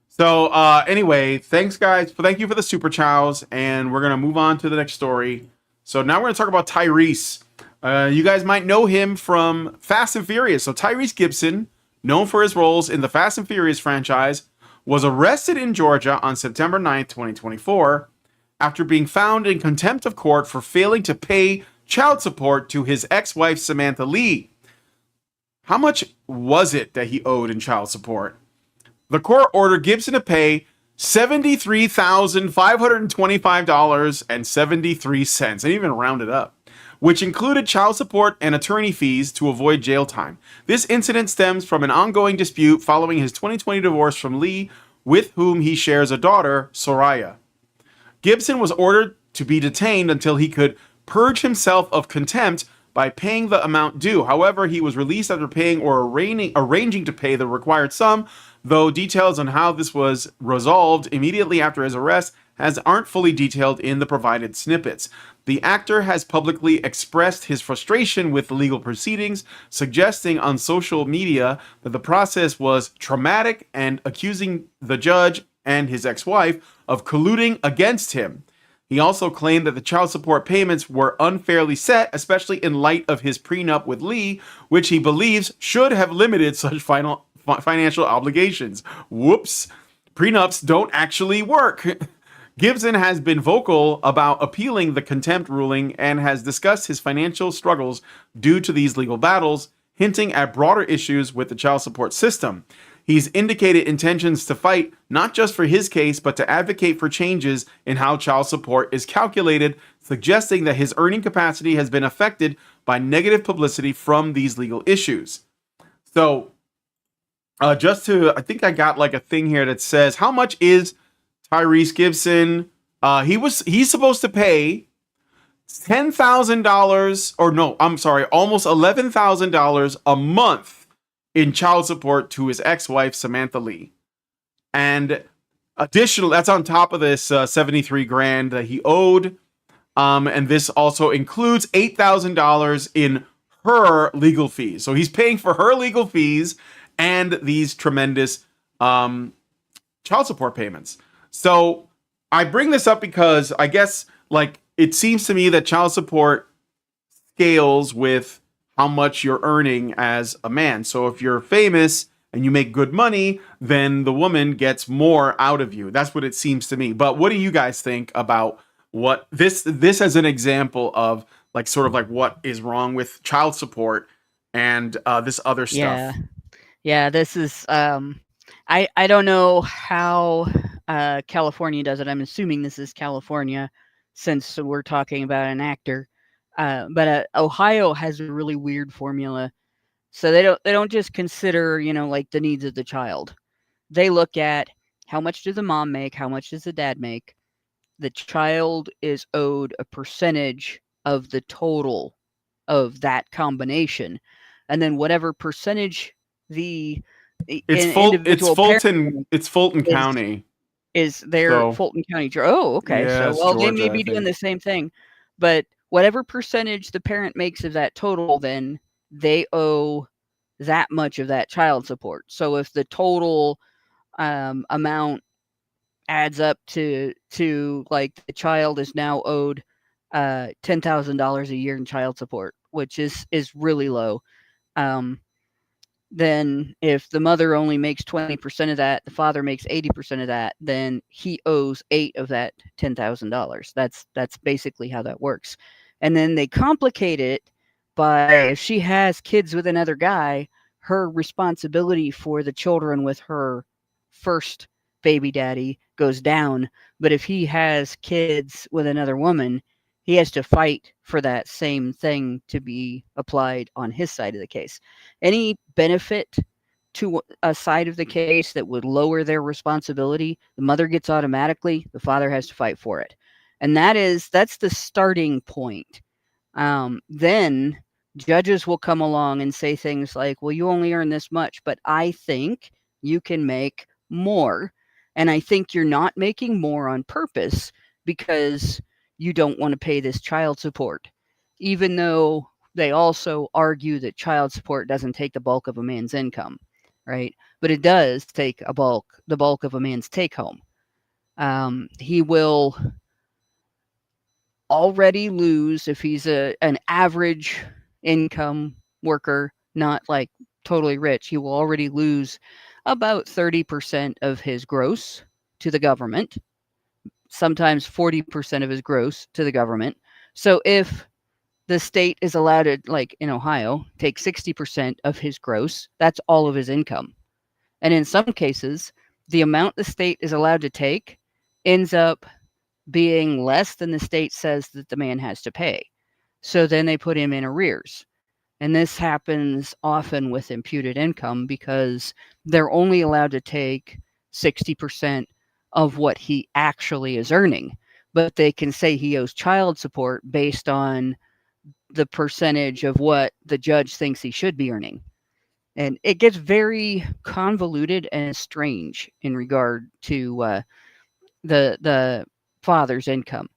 Speaker 1: So anyway, thanks guys. Thank you for the super chows, and we're gonna move on to the next story. So now we're gonna talk about Tyrese. You guys might know him from Fast and Furious. So Tyrese Gibson, known for his roles in the Fast and Furious franchise, was arrested in Georgia on September 9th, 2024, after being found in contempt of court for failing to pay child support to his ex-wife Samantha Lee. How much was it that he owed in child support? The court ordered Gibson to pay $73,525.73, and even rounded up, which included child support and attorney fees to avoid jail time. This incident stems from an ongoing dispute following his 2020 divorce from Lee, with whom he shares a daughter, Soraya. Gibson was ordered to be detained until he could purge himself of contempt by paying the amount due. However, he was released after paying or arranging to pay the required sum, though details on how this was resolved immediately after his arrest aren't fully detailed in the provided snippets. The actor has publicly expressed his frustration with the legal proceedings, suggesting on social media that the process was traumatic and accusing the judge and his ex-wife of colluding against him. He also claimed that the child support payments were unfairly set, especially in light of his prenup with Lee, which he believes should have limited such financial obligations. Whoops. Prenups don't actually work. Gibson has been vocal about appealing the contempt ruling and has discussed his financial struggles due to these legal battles, hinting at broader issues with the child support system. He's indicated intentions to fight not just for his case, but to advocate for changes in how child support is calculated, suggesting that his earning capacity has been affected by negative publicity from these legal issues. So, I think I got like a thing here that says, how much is Tyrese Gibson? He's supposed to pay $10,000, or no, I'm sorry, almost $11,000 a month in child support to his ex-wife, Samantha Lee. And additional, that's on top of this 73 grand that he owed. And this also includes $8,000 in her legal fees. So he's paying for her legal fees and these tremendous child support payments. So I bring this up because I guess, like, it seems to me that child support scales with how much you're earning as a man. So if you're famous and you make good money, then the woman gets more out of you. That's what it seems to me. But what do you guys think about what this as an example of, like, sort of like what is wrong with child support and this other stuff?
Speaker 3: Yeah, this is I don't know how California does it. I'm assuming this is California, since we're talking about an actor. But Ohio has a really weird formula. So they don't just consider, like the needs of the child. They look at how much does the mom make, how much does the dad make. The child is owed a percentage of the total of that combination, and then whatever percentage
Speaker 1: it's Fulton County.
Speaker 3: Is their Fulton County. Oh, okay.
Speaker 1: Yeah,
Speaker 3: so
Speaker 1: Georgia,
Speaker 3: they may be doing the same thing, but whatever percentage the parent makes of that total, then they owe that much of that child support. So if the total amount adds up to like the child is now owed $10,000 a year in child support, which is really low. Then if the mother only makes 20% of that, the father makes 80% of that, then he owes 8 of that $10,000. That's basically how that works. And then they complicate it by, if she has kids with another guy, her responsibility for the children with her first baby daddy goes down. But if he has kids with another woman, he has to fight for that same thing to be applied on his side of the case. Any benefit to a side of the case that would lower their responsibility, the mother gets automatically, the father has to fight for it. And that's the starting point. Then judges will come along and say things like, well, you only earn this much, but I think you can make more. And I think you're not making more on purpose because you don't want to pay this child support, even though they also argue that child support doesn't take the bulk of a man's income, right? But it does take the bulk of a man's take home. He will already lose, if he's an average income worker, not like totally rich, he will already lose about 30% of his gross to the government, sometimes 40% of his gross to the government. So if the state is allowed to, like in Ohio, take 60% of his gross, that's all of his income. And in some cases, the amount the state is allowed to take ends up being less than the state says that the man has to pay. So then they put him in arrears. And this happens often with imputed income because they're only allowed to take 60% of what he actually is earning. But they can say he owes child support based on the percentage of what the judge thinks he should be earning. And it gets very convoluted and strange in regard to the father's income.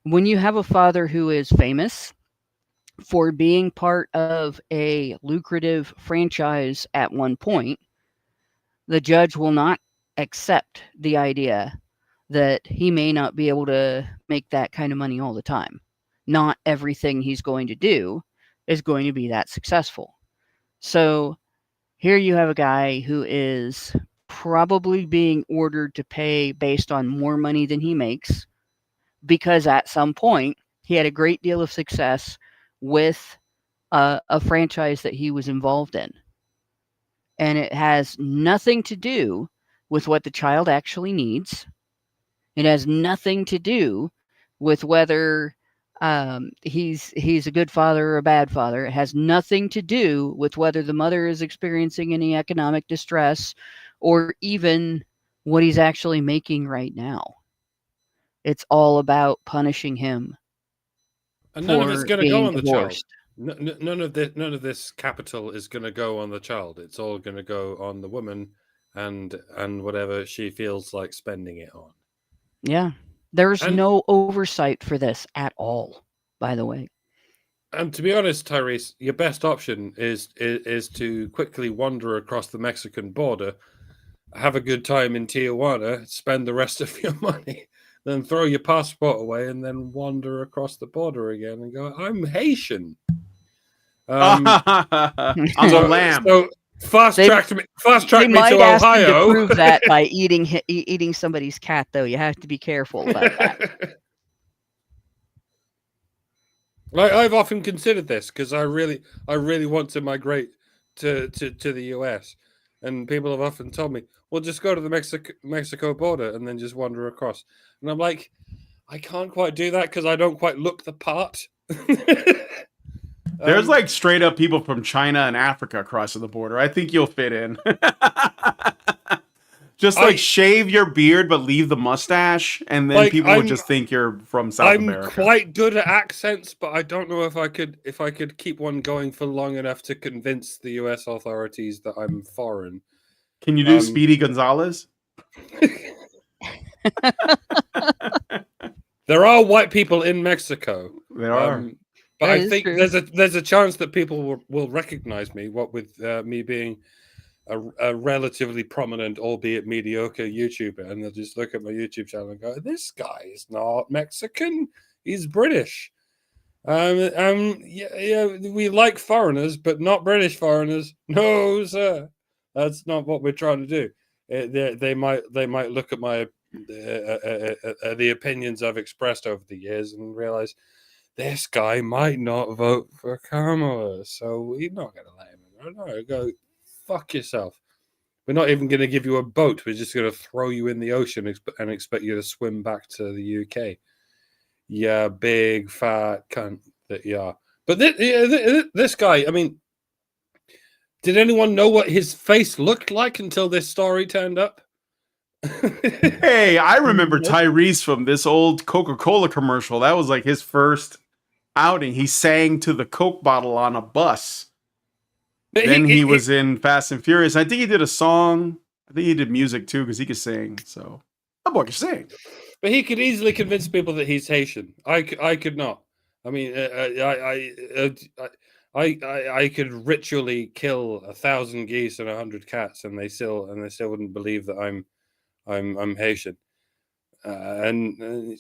Speaker 3: When you have a father who is famous for being part of a lucrative franchise at one point, the judge will not accept the idea that he may not be able to make that kind of money all the time. Not everything he's going to do is going to be that successful. So here you have a guy who is probably being ordered to pay based on more money than he makes because at some point he had a great deal of success with a franchise that he was involved in. And it has nothing to do with what the child actually needs. It has nothing to do with whether he's a good father or a bad father. It has nothing to do with whether the mother is experiencing any economic distress or even what he's actually making right now. It's all about punishing him.
Speaker 2: And none of it's
Speaker 3: for
Speaker 2: going to go
Speaker 3: being
Speaker 2: on the
Speaker 3: divorced.
Speaker 2: child. None of this capital is going to go on the child. It's all going to go on the woman and whatever she feels like spending it on.
Speaker 3: Yeah. There's
Speaker 2: And-
Speaker 3: no oversight for this at all, by the way.
Speaker 2: And to be honest, Tyrese, your best option is to quickly wander across the Mexican border, have a good time in Tijuana, spend the rest of your money, then throw your passport away, and then wander across the border again and go, "I'm Haitian."
Speaker 1: I'm a lamb.
Speaker 2: So fast track me
Speaker 3: They might
Speaker 2: to
Speaker 3: ask him to
Speaker 2: Ohio.
Speaker 3: prove that by eating somebody's cat, though. You have to be careful about that.
Speaker 2: I've often considered this because I really want to migrate to the US, and people have often told me, "Well, just go to the Mexico border and then just wander across." And I'm like, I can't quite do that because I don't quite look the part.
Speaker 1: There's like straight up people from China and Africa crossing the border. I think you'll fit in. Just like shave your beard but leave the mustache, and then people would just think you're from South America.
Speaker 2: I'm quite good at accents, but I don't know if I could keep one going for long enough to convince the US authorities that I'm foreign.
Speaker 1: Can you do Speedy Gonzalez?
Speaker 2: There are white people in Mexico.
Speaker 1: There are.
Speaker 2: But
Speaker 3: That
Speaker 2: I
Speaker 3: is
Speaker 2: think
Speaker 3: true.
Speaker 2: there's a chance that people will recognize me, what with me being a relatively prominent, albeit mediocre YouTuber, and they'll just look at my YouTube channel and go, "This guy is not Mexican; he's British." Yeah, we like foreigners, but not British foreigners. No, sir, that's not what we're trying to do. They might look at my the opinions I've expressed over the years and realize this guy might not vote for Kamala, so we're not going to let him. No, go fuck yourself. We're not even going to give you a boat. We're just going to throw you in the ocean and expect you to swim back to the UK. Yeah, big fat cunt that you are. But this guy, I mean, did anyone know what his face looked like until this story turned up?
Speaker 1: Hey, I remember Tyrese from this old Coca-Cola commercial. That was like his first outing. He sang to the Coke bottle on a bus. Then he was in Fast and Furious. I think he did a song. I think he did music too because he could sing. So that boy can sing.
Speaker 2: But he could easily convince people that he's Haitian. I could not. I mean, I could ritually kill 1,000 geese and 100 cats, and they still wouldn't believe that I'm Haitian. And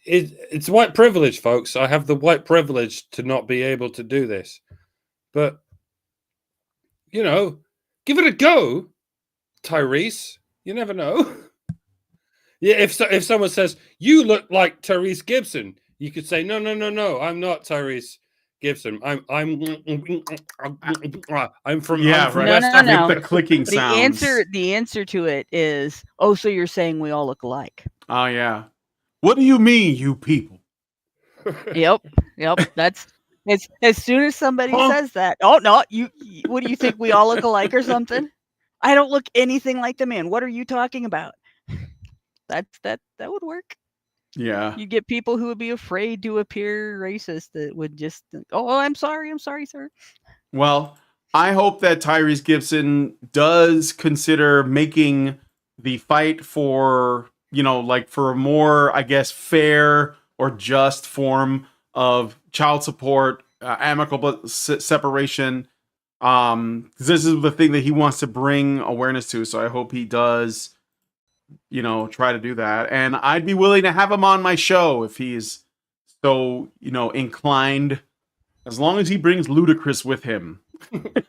Speaker 2: it's white privilege, folks. I have the white privilege to not be able to do this, but give it a go, Tyrese. You never know. Yeah, if someone says you look like Tyrese Gibson, you could say no, I'm not Tyrese Gibson. I'm from
Speaker 1: I'm from
Speaker 3: No,
Speaker 2: West
Speaker 3: no,
Speaker 2: Africa.
Speaker 3: no.
Speaker 1: the clicking sounds.
Speaker 3: The answer to it is, oh, so you're saying we all look alike?
Speaker 1: Oh yeah. What do you mean, you people?
Speaker 3: Yep. That's it's as soon as somebody
Speaker 1: Huh?
Speaker 3: says that. Oh no, what do you think? We all look alike or something? I don't look anything like the man. What are you talking about? That would work.
Speaker 1: Yeah.
Speaker 3: You get people who would be afraid to appear racist that would just, oh, I'm sorry, sir.
Speaker 1: Well, I hope that Tyrese Gibson does consider making the fight for, like for a more, I guess, fair or just form of child support, amicable separation. 'Cause this is the thing that he wants to bring awareness to. So I hope he does, try to do that. And I'd be willing to have him on my show if he's so, inclined, as long as he brings Ludacris with him.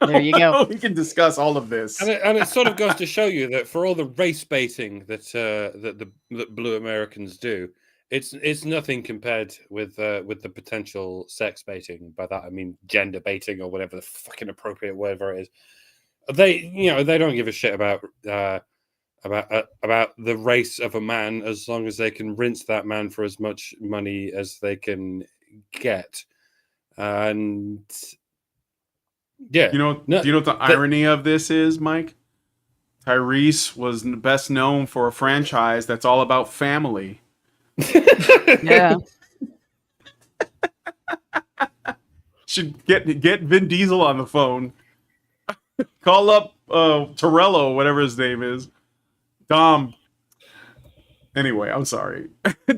Speaker 3: There you go.
Speaker 1: We can discuss all of this.
Speaker 2: And it sort of goes to show you that for all the race baiting that blue Americans do, it's nothing compared with the potential sex baiting. By that I mean gender baiting or whatever the fucking appropriate word for it is. They don't give a shit about the race of a man as long as they can rinse that man for as much money as they can get. And yeah,
Speaker 1: Do you know what the irony of this is, Mike? Tyrese was best known for a franchise that's all about family.
Speaker 3: Yeah.
Speaker 1: Should get Vin Diesel on the phone. Call up Torello, whatever his name is. Dom. Anyway, I'm sorry.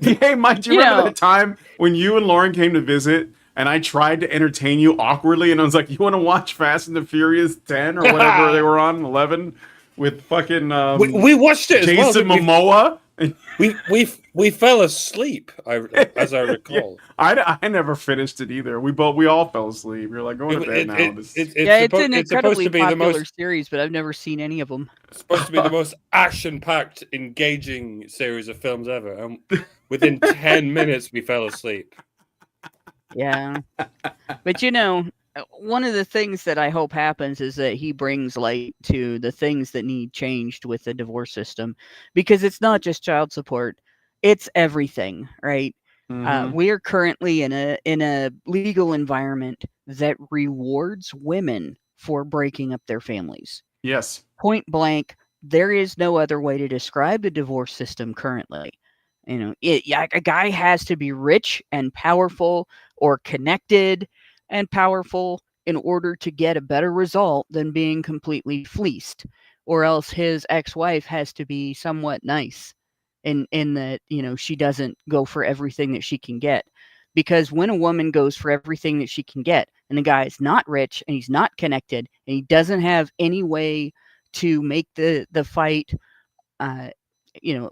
Speaker 1: Hey, Mike, do you remember that time when you and Lauren came to visit and I tried to entertain you awkwardly and I was like, you want to watch Fast and the Furious 10 or whatever they were on, 11? With fucking
Speaker 2: we watched it
Speaker 1: Jason
Speaker 2: as well.
Speaker 1: Momoa.
Speaker 2: We fell asleep, as I recall.
Speaker 1: Yeah, I never finished it either. We all fell asleep. You're like going to bed now.
Speaker 3: It's an incredibly popular series, but I've never seen any of them.
Speaker 2: It's supposed to be the most action-packed, engaging series of films ever. And within 10 minutes, we fell asleep.
Speaker 3: Yeah, but one of the things that I hope happens is that he brings light to the things that need changed with the divorce system, because it's not just child support, it's everything, right?
Speaker 1: Mm-hmm.
Speaker 3: We are currently in a legal environment that rewards women for breaking up their families.
Speaker 1: Yes.
Speaker 3: Point blank, there is no other way to describe the divorce system currently. A guy has to be rich and powerful or connected and powerful in order to get a better result than being completely fleeced, or else his ex-wife has to be somewhat nice in that, she doesn't go for everything that she can get. Because when a woman goes for everything that she can get and the guy is not rich and he's not connected and he doesn't have any way to make the fight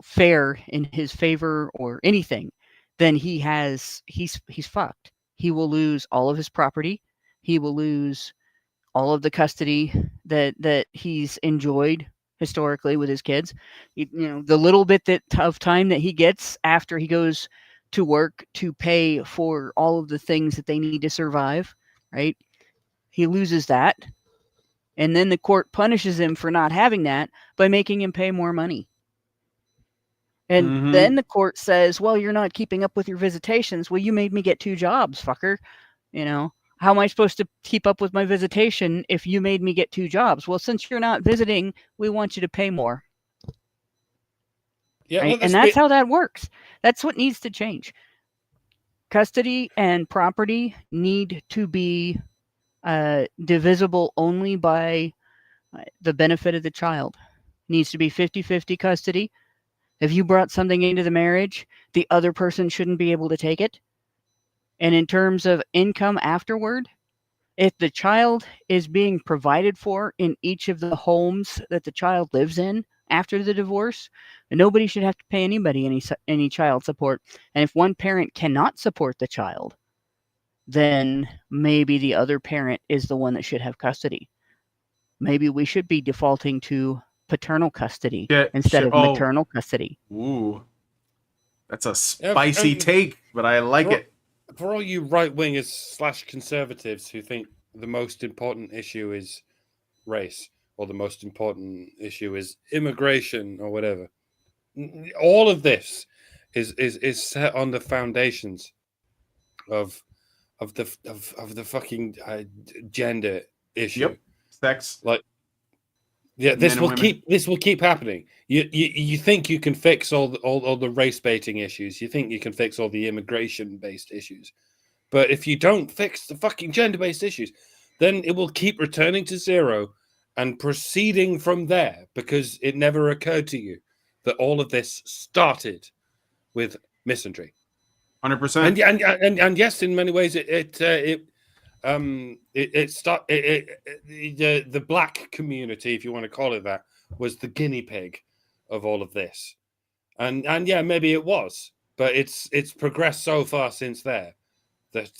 Speaker 3: fair in his favor or anything, then he's fucked. He will lose all of his property. He will lose all of the custody that he's enjoyed historically with his kids. The little bit of time that he gets after he goes to work to pay for all of the things that they need to survive, right? He loses that. And then the court punishes him for not having that by making him pay more money. And then the court says, well, you're not keeping up with your visitations. Well, you made me get 2 jobs, fucker. How am I supposed to keep up with my visitation if you made me get 2 jobs? Well, since you're not visiting, we want you to pay more. Yeah, right? And that's how that works. That's what needs to change. Custody and property need to be divisible only by the benefit of the child. It needs to be 50-50 custody. If you brought something into the marriage, the other person shouldn't be able to take it. And in terms of income afterward, if the child is being provided for in each of the homes that the child lives in after the divorce, nobody should have to pay anybody any child support. And if one parent cannot support the child, then maybe the other parent is the one that should have custody. Maybe we should be defaulting to paternal custody instead of maternal custody.
Speaker 1: Ooh, that's a spicy take, but I like it.
Speaker 2: For all you right-wingers / conservatives who think the most important issue is race or the most important issue is immigration or whatever, all of this is set on the foundations of the fucking gender issue.
Speaker 1: Yep. Sex.
Speaker 2: Like, yeah,
Speaker 1: Men
Speaker 2: this
Speaker 1: and
Speaker 2: will
Speaker 1: women.
Speaker 2: keep happening. You think you can fix all the race baiting issues? You think you can fix all the immigration based issues? But if you don't fix the fucking gender based issues, then it will keep returning to zero and proceeding from there, because it never occurred to you that all of this started with misandry.
Speaker 1: 100%.
Speaker 2: And yes, in many ways, the black community, if you want to call it that, was the guinea pig of all of this. And yeah, maybe it was, but it's progressed so far since there that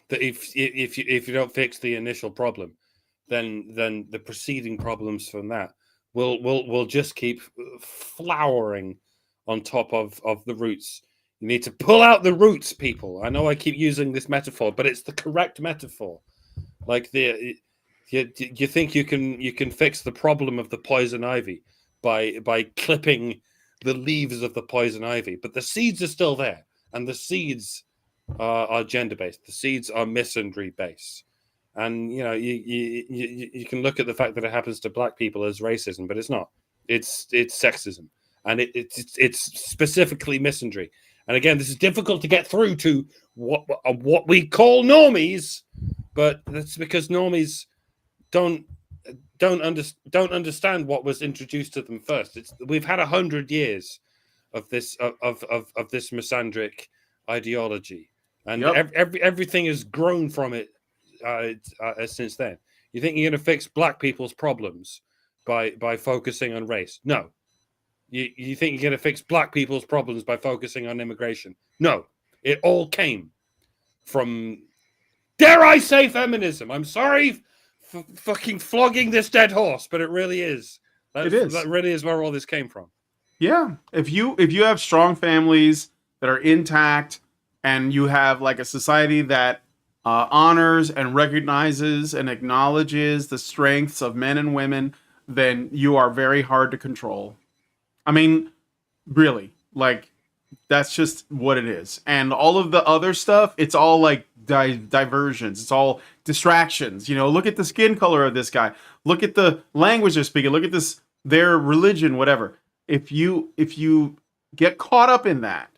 Speaker 2: that if you don't fix the initial problem, then the preceding problems from that will just keep flowering on top of the roots. You need to pull out the roots, people. I know I keep using this metaphor, but it's the correct metaphor. Like you think you can fix the problem of the poison ivy by clipping the leaves of the poison ivy, but the seeds are still there, and the seeds are gender based. The seeds are misandry based, and you can look at the fact that it happens to black people as racism, but it's not. It's sexism, and it's specifically misandry. And again, this is difficult to get through to what we call normies, but that's because normies don't understand what was introduced to them first. We've had 100 years of this of this misandric ideology, and everything has grown from it since then. You think you're going to fix black people's problems by focusing on race? No. You think you're going to fix black people's problems by focusing on immigration? No. It all came from, dare I say, feminism. I'm sorry for fucking flogging this dead horse, but it really is.
Speaker 1: It is.
Speaker 2: That really is where all this came from.
Speaker 1: Yeah. If you have strong families that are intact, and you have like a society that honors and recognizes and acknowledges the strengths of men and women, then you are very hard to control. I mean, really, like, that's just what it is. And all of the other stuff, it's all like diversions. It's all distractions. Look at the skin color of this guy. Look at the language they're speaking. Look at their religion, whatever. If you get caught up in that,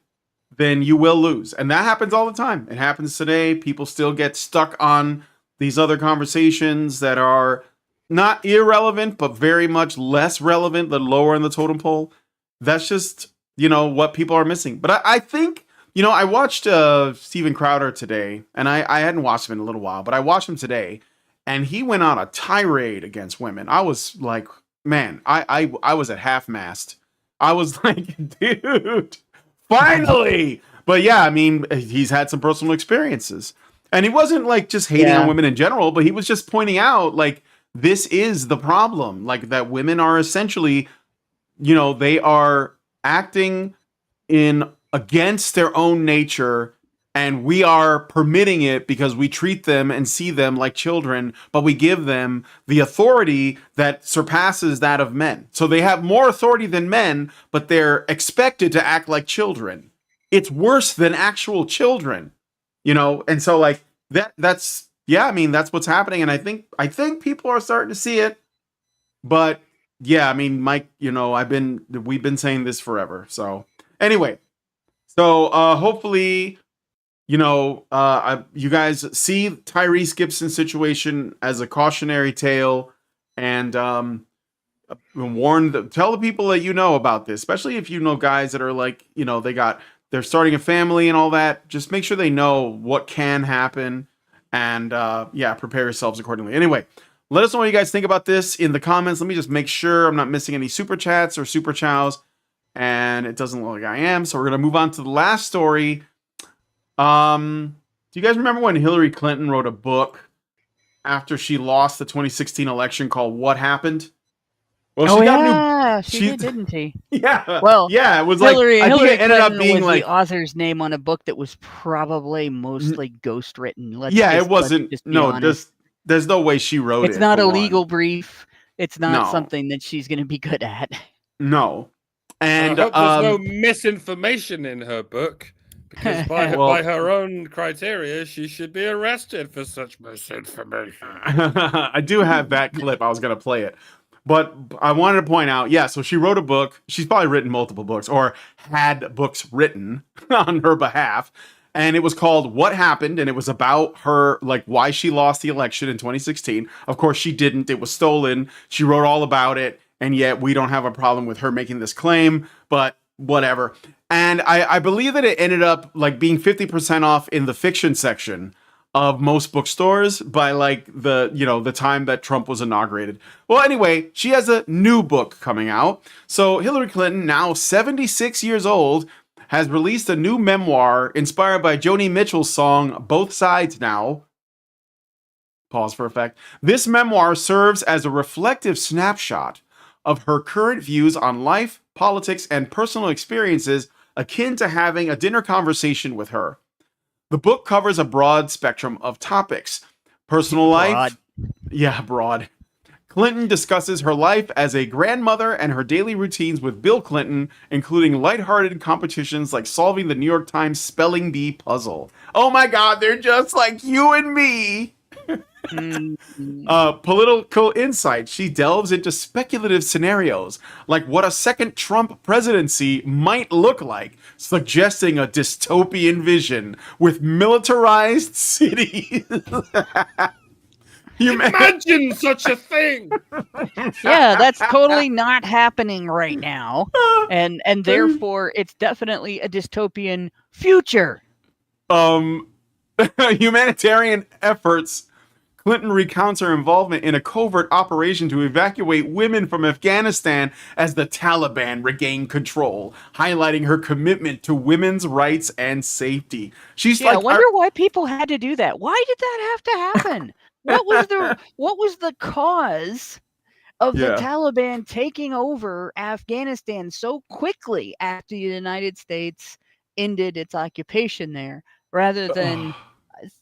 Speaker 1: then you will lose. And that happens all the time. It happens today. People still get stuck on these other conversations that are not irrelevant, but very much less relevant, than lower in the totem pole. That's just, what people are missing. But I think, I watched Steven Crowder today, and I hadn't watched him in a little while, but I watched him today, and he went on a tirade against women. I was like, man, I was at half-mast. I was like, dude, finally! But yeah, I mean, he's had some personal experiences. And he wasn't like just hating on women in general, but he was just pointing out, like, this is the problem. Like, that women are essentially, they are acting in against their own nature, and we are permitting it because we treat them and see them like children, but we give them the authority that surpasses that of men. So they have more authority than men, but they're expected to act like children. It's worse than actual children, and so like that's I mean, that's what's happening. And I think people are starting to see it, but yeah, I mean, Mike, we've been saying this forever. So anyway, hopefully, you guys see Tyrese Gibson's situation as a cautionary tale, and tell the people that about this, especially if guys that are like, they're starting a family and all that. Just make sure they know what can happen, and prepare yourselves accordingly. Anyway, let us know what you guys think about this in the comments. Let me just make sure I'm not missing any super chats or super chows, and it doesn't look like I am. So we're gonna move on to the last story. Do you guys remember when Hillary Clinton wrote a book after she lost the 2016 election called "What Happened"? Well,
Speaker 3: she did, didn't she?
Speaker 1: Yeah.
Speaker 3: Well,
Speaker 1: yeah, it was
Speaker 3: Hillary
Speaker 1: I think it ended
Speaker 3: Clinton
Speaker 1: up being
Speaker 3: was
Speaker 1: like
Speaker 3: the author's name on a book that was probably mostly ghost written.
Speaker 1: it wasn't. No, there's no way she wrote it.
Speaker 3: It's not a legal brief. It's not something that she's going to be good at.
Speaker 1: No. And
Speaker 2: I hope there's no misinformation in her book, Because by
Speaker 1: Well-
Speaker 2: her own criteria, she should be arrested for such misinformation.
Speaker 1: I do have that clip. I was going to play it. But I wanted to point out, yeah, so she wrote a book. She's probably written multiple books or had books written on her behalf. And it was called What Happened? And it was about her, like, why she lost the election in 2016. Of course, she didn't. It was stolen. She wrote all about it. And yet we don't have a problem with her making this claim, but whatever. And I believe that it ended up like being 50% off in the fiction section of most bookstores by like the time that Trump was inaugurated. Well, anyway, she has a new book coming out. So Hillary Clinton, now 76 years old, has released a new memoir inspired by Joni Mitchell's song Both Sides Now. Pause for effect. This memoir serves as a reflective snapshot of her current views on life, politics, and personal experiences akin to having a dinner conversation with her. The book covers a broad spectrum of topics. Personal life. Yeah, broad. Clinton discusses her life as a grandmother and her daily routines with Bill Clinton, including lighthearted competitions like solving the New York Times spelling bee puzzle. Oh my God, they're just like you and me. Political insight. She delves into speculative scenarios, like what a second Trump presidency might look like, suggesting a dystopian vision with militarized cities.
Speaker 2: Imagine such a thing.
Speaker 3: Yeah, that's totally not happening right now, and therefore it's definitely a dystopian future.
Speaker 1: Humanitarian efforts. Clinton recounts her involvement in a covert operation to evacuate women from Afghanistan as the Taliban regained control, highlighting her commitment to women's rights and safety. She's
Speaker 3: I wonder why people had to do that. Why did that have to happen? What was the cause of the Taliban taking over Afghanistan so quickly after the United States ended its occupation there, rather than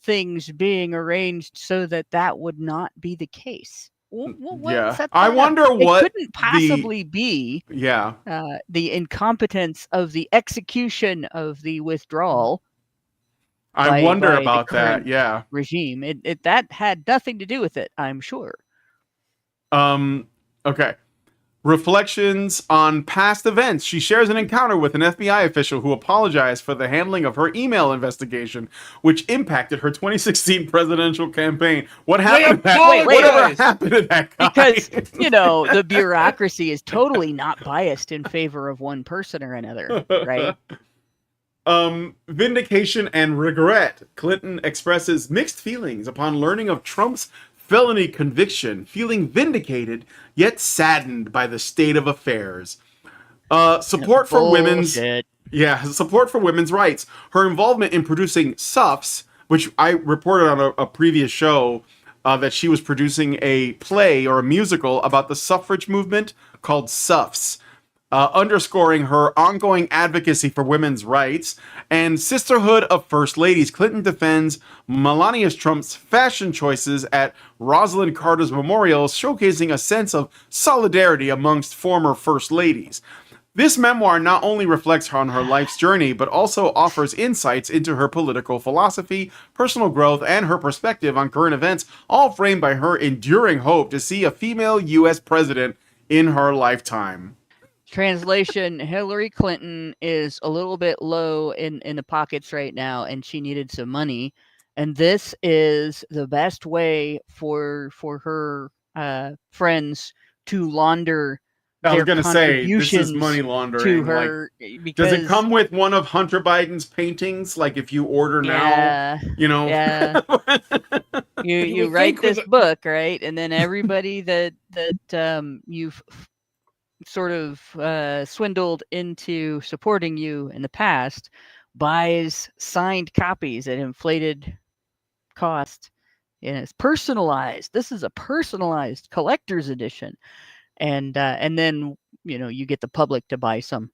Speaker 3: things being arranged so that would not be the case?
Speaker 1: I wonder what
Speaker 3: it couldn't possibly be. The incompetence of the execution of the withdrawal.
Speaker 1: I wonder about that. Yeah,
Speaker 3: regime. It that had nothing to do with it, I'm sure.
Speaker 1: Okay. Reflections on past events. She shares an encounter with an FBI official who apologized for the handling of her email investigation, which impacted her 2016 presidential campaign. What happened? Whatever happened to that guy?
Speaker 3: Because the bureaucracy is totally not biased in favor of one person or another, right?
Speaker 1: Vindication and regret. Clinton expresses mixed feelings upon learning of Trump's felony conviction, feeling vindicated yet saddened by the state of affairs. Support for women's rights. Her involvement in producing SUFs, which I reported on a previous show, that she was producing a play or a musical about the suffrage movement called SUFs. Underscoring her ongoing advocacy for women's rights and sisterhood of first ladies. Clinton defends Melania Trump's fashion choices at Rosalind Carter's memorial, showcasing a sense of solidarity amongst former first ladies. This memoir not only reflects on her life's journey, but also offers insights into her political philosophy, personal growth, and her perspective on current events, all framed by her enduring hope to see a female U.S. president in her lifetime.
Speaker 3: Translation: Hillary Clinton is a little bit low in the pockets right now, and she needed some money. And this is the best way for her friends to launder.
Speaker 1: I was going to say, this is money laundering.
Speaker 3: To her,
Speaker 1: does it come with one of Hunter Biden's paintings? Like if you order now,
Speaker 3: Yeah. you write this book, right? And then everybody that you've sort of swindled into supporting you in the past buys signed copies at inflated cost. And it's personalized. This is a personalized collector's edition. And then you get the public to buy some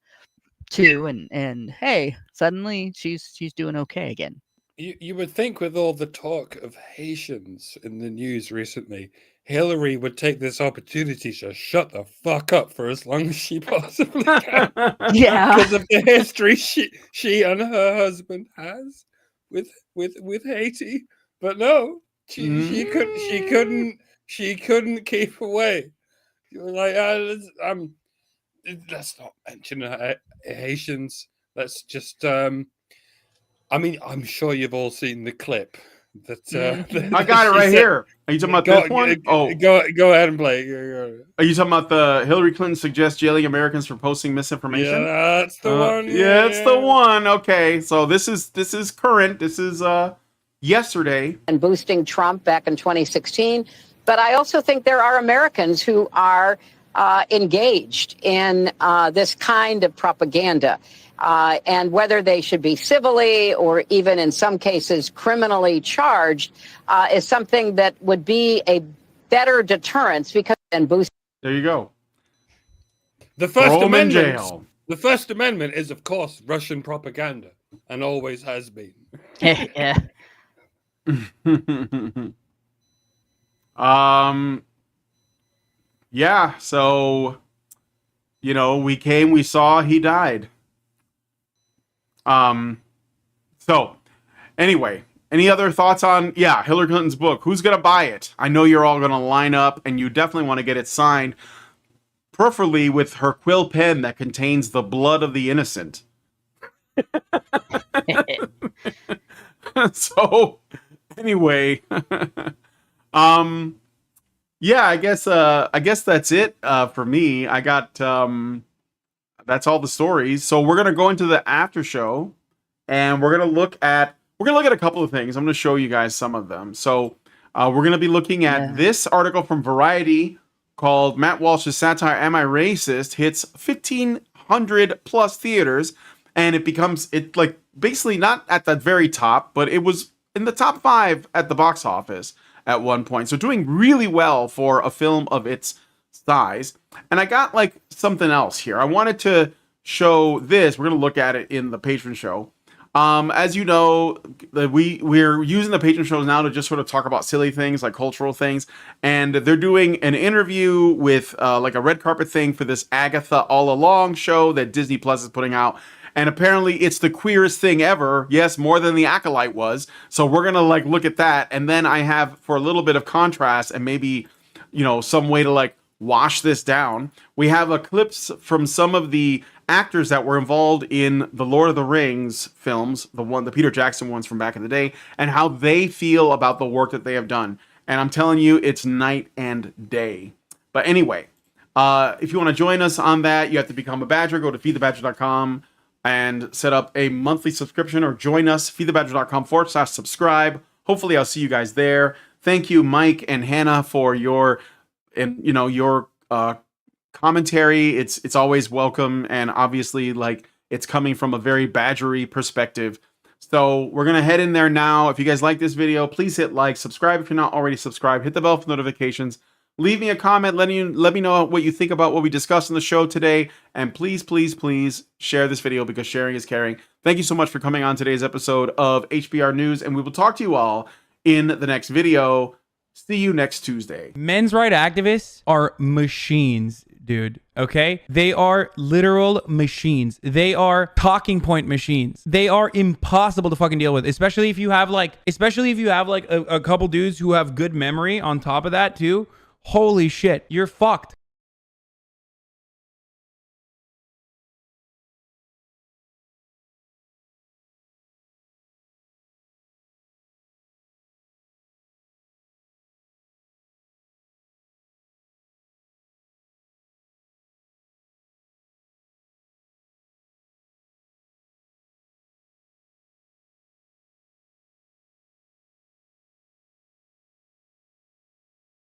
Speaker 3: too, and hey, suddenly she's doing okay again.
Speaker 2: You would think with all the talk of Haitians in the news recently, Hillary would take this opportunity to shut the fuck up for as long as she possibly can.
Speaker 3: Yeah.
Speaker 2: Because of the history she and her husband has with Haiti. But no, she couldn't keep away. She was like, let's not mention Haitians. Let's just I mean, I'm sure you've all seen the clip that
Speaker 1: I got it right here. Are you talking about this one?
Speaker 2: Go ahead and play.
Speaker 1: Are you talking about the Hillary Clinton suggests jailing Americans for posting misinformation?
Speaker 2: Yeah, that's the one.
Speaker 1: Yeah, it's the one. Okay, so this is current. This is yesterday.
Speaker 4: And boosting Trump back in 2016. But I also think there are Americans who are engaged in this kind of propaganda. And whether they should be civilly or even in some cases criminally charged is something that would be a better deterrence because and boost.
Speaker 1: There you go.
Speaker 2: The First
Speaker 1: Throw 'em in
Speaker 2: Amendment.
Speaker 1: jail.
Speaker 2: The First Amendment is, of course, Russian propaganda and always has been.
Speaker 3: Yeah.
Speaker 1: Yeah, so we came, we saw, he died. So anyway, any other thoughts on Hillary Clinton's book? Who's gonna buy it? I know you're all gonna line up and you definitely want to get it signed, preferably with her quill pen that contains the blood of the innocent. So anyway, I guess that's it for me. I got that's all the stories. So we're gonna go into the after show, and we're gonna look at a couple of things. I'm gonna show you guys some of them. So we're gonna be looking at this article from Variety called "Matt Walsh's Satire, Am I Racist?" hits 1,500 plus theaters, and it like basically not at the very top, but it was in the top 5 at the box office at one point. So doing really well for a film of its size. And I got like something else here. I wanted to show this. We're going to look at it in the patron show. As you know, we're using the patron shows now to just sort of talk about silly things like cultural things. And they're doing an interview with like a red carpet thing for this Agatha All Along show that Disney Plus is putting out. And apparently it's the queerest thing ever. Yes, more than The Acolyte was. So we're going to like look at that. And then I have, for a little bit of contrast and maybe, some way to like wash this down, we have a clips from some of the actors that were involved in the Lord of the Rings films, the Peter Jackson ones from back in the day, and how they feel about the work that they have done. And I'm telling you, it's night and day. But anyway, if you want to join us on that, you have to become a Badger. Go to feedthebadger.com and set up a monthly subscription, or join us, feedthebadger.com/subscribe. Hopefully I'll see you guys there. Thank you, Mike and Hannah, for your commentary. It's always welcome, and obviously like it's coming from a very badgery perspective. So we're gonna head in there now. If you guys like this video, please hit like, subscribe if you're not already subscribed, hit the bell for notifications, leave me a comment, let me know what you think about what we discussed in the show today, and please share this video because sharing is caring. Thank you so much for coming on today's episode of HBR News, and we will talk to you all in the next video. See you next Tuesday.
Speaker 5: Men's rights activists are machines, dude. Okay? They are literal machines. They are talking point machines. They are impossible to fucking deal with, especially if you have like a couple dudes who have good memory on top of that too. Holy shit, you're fucked.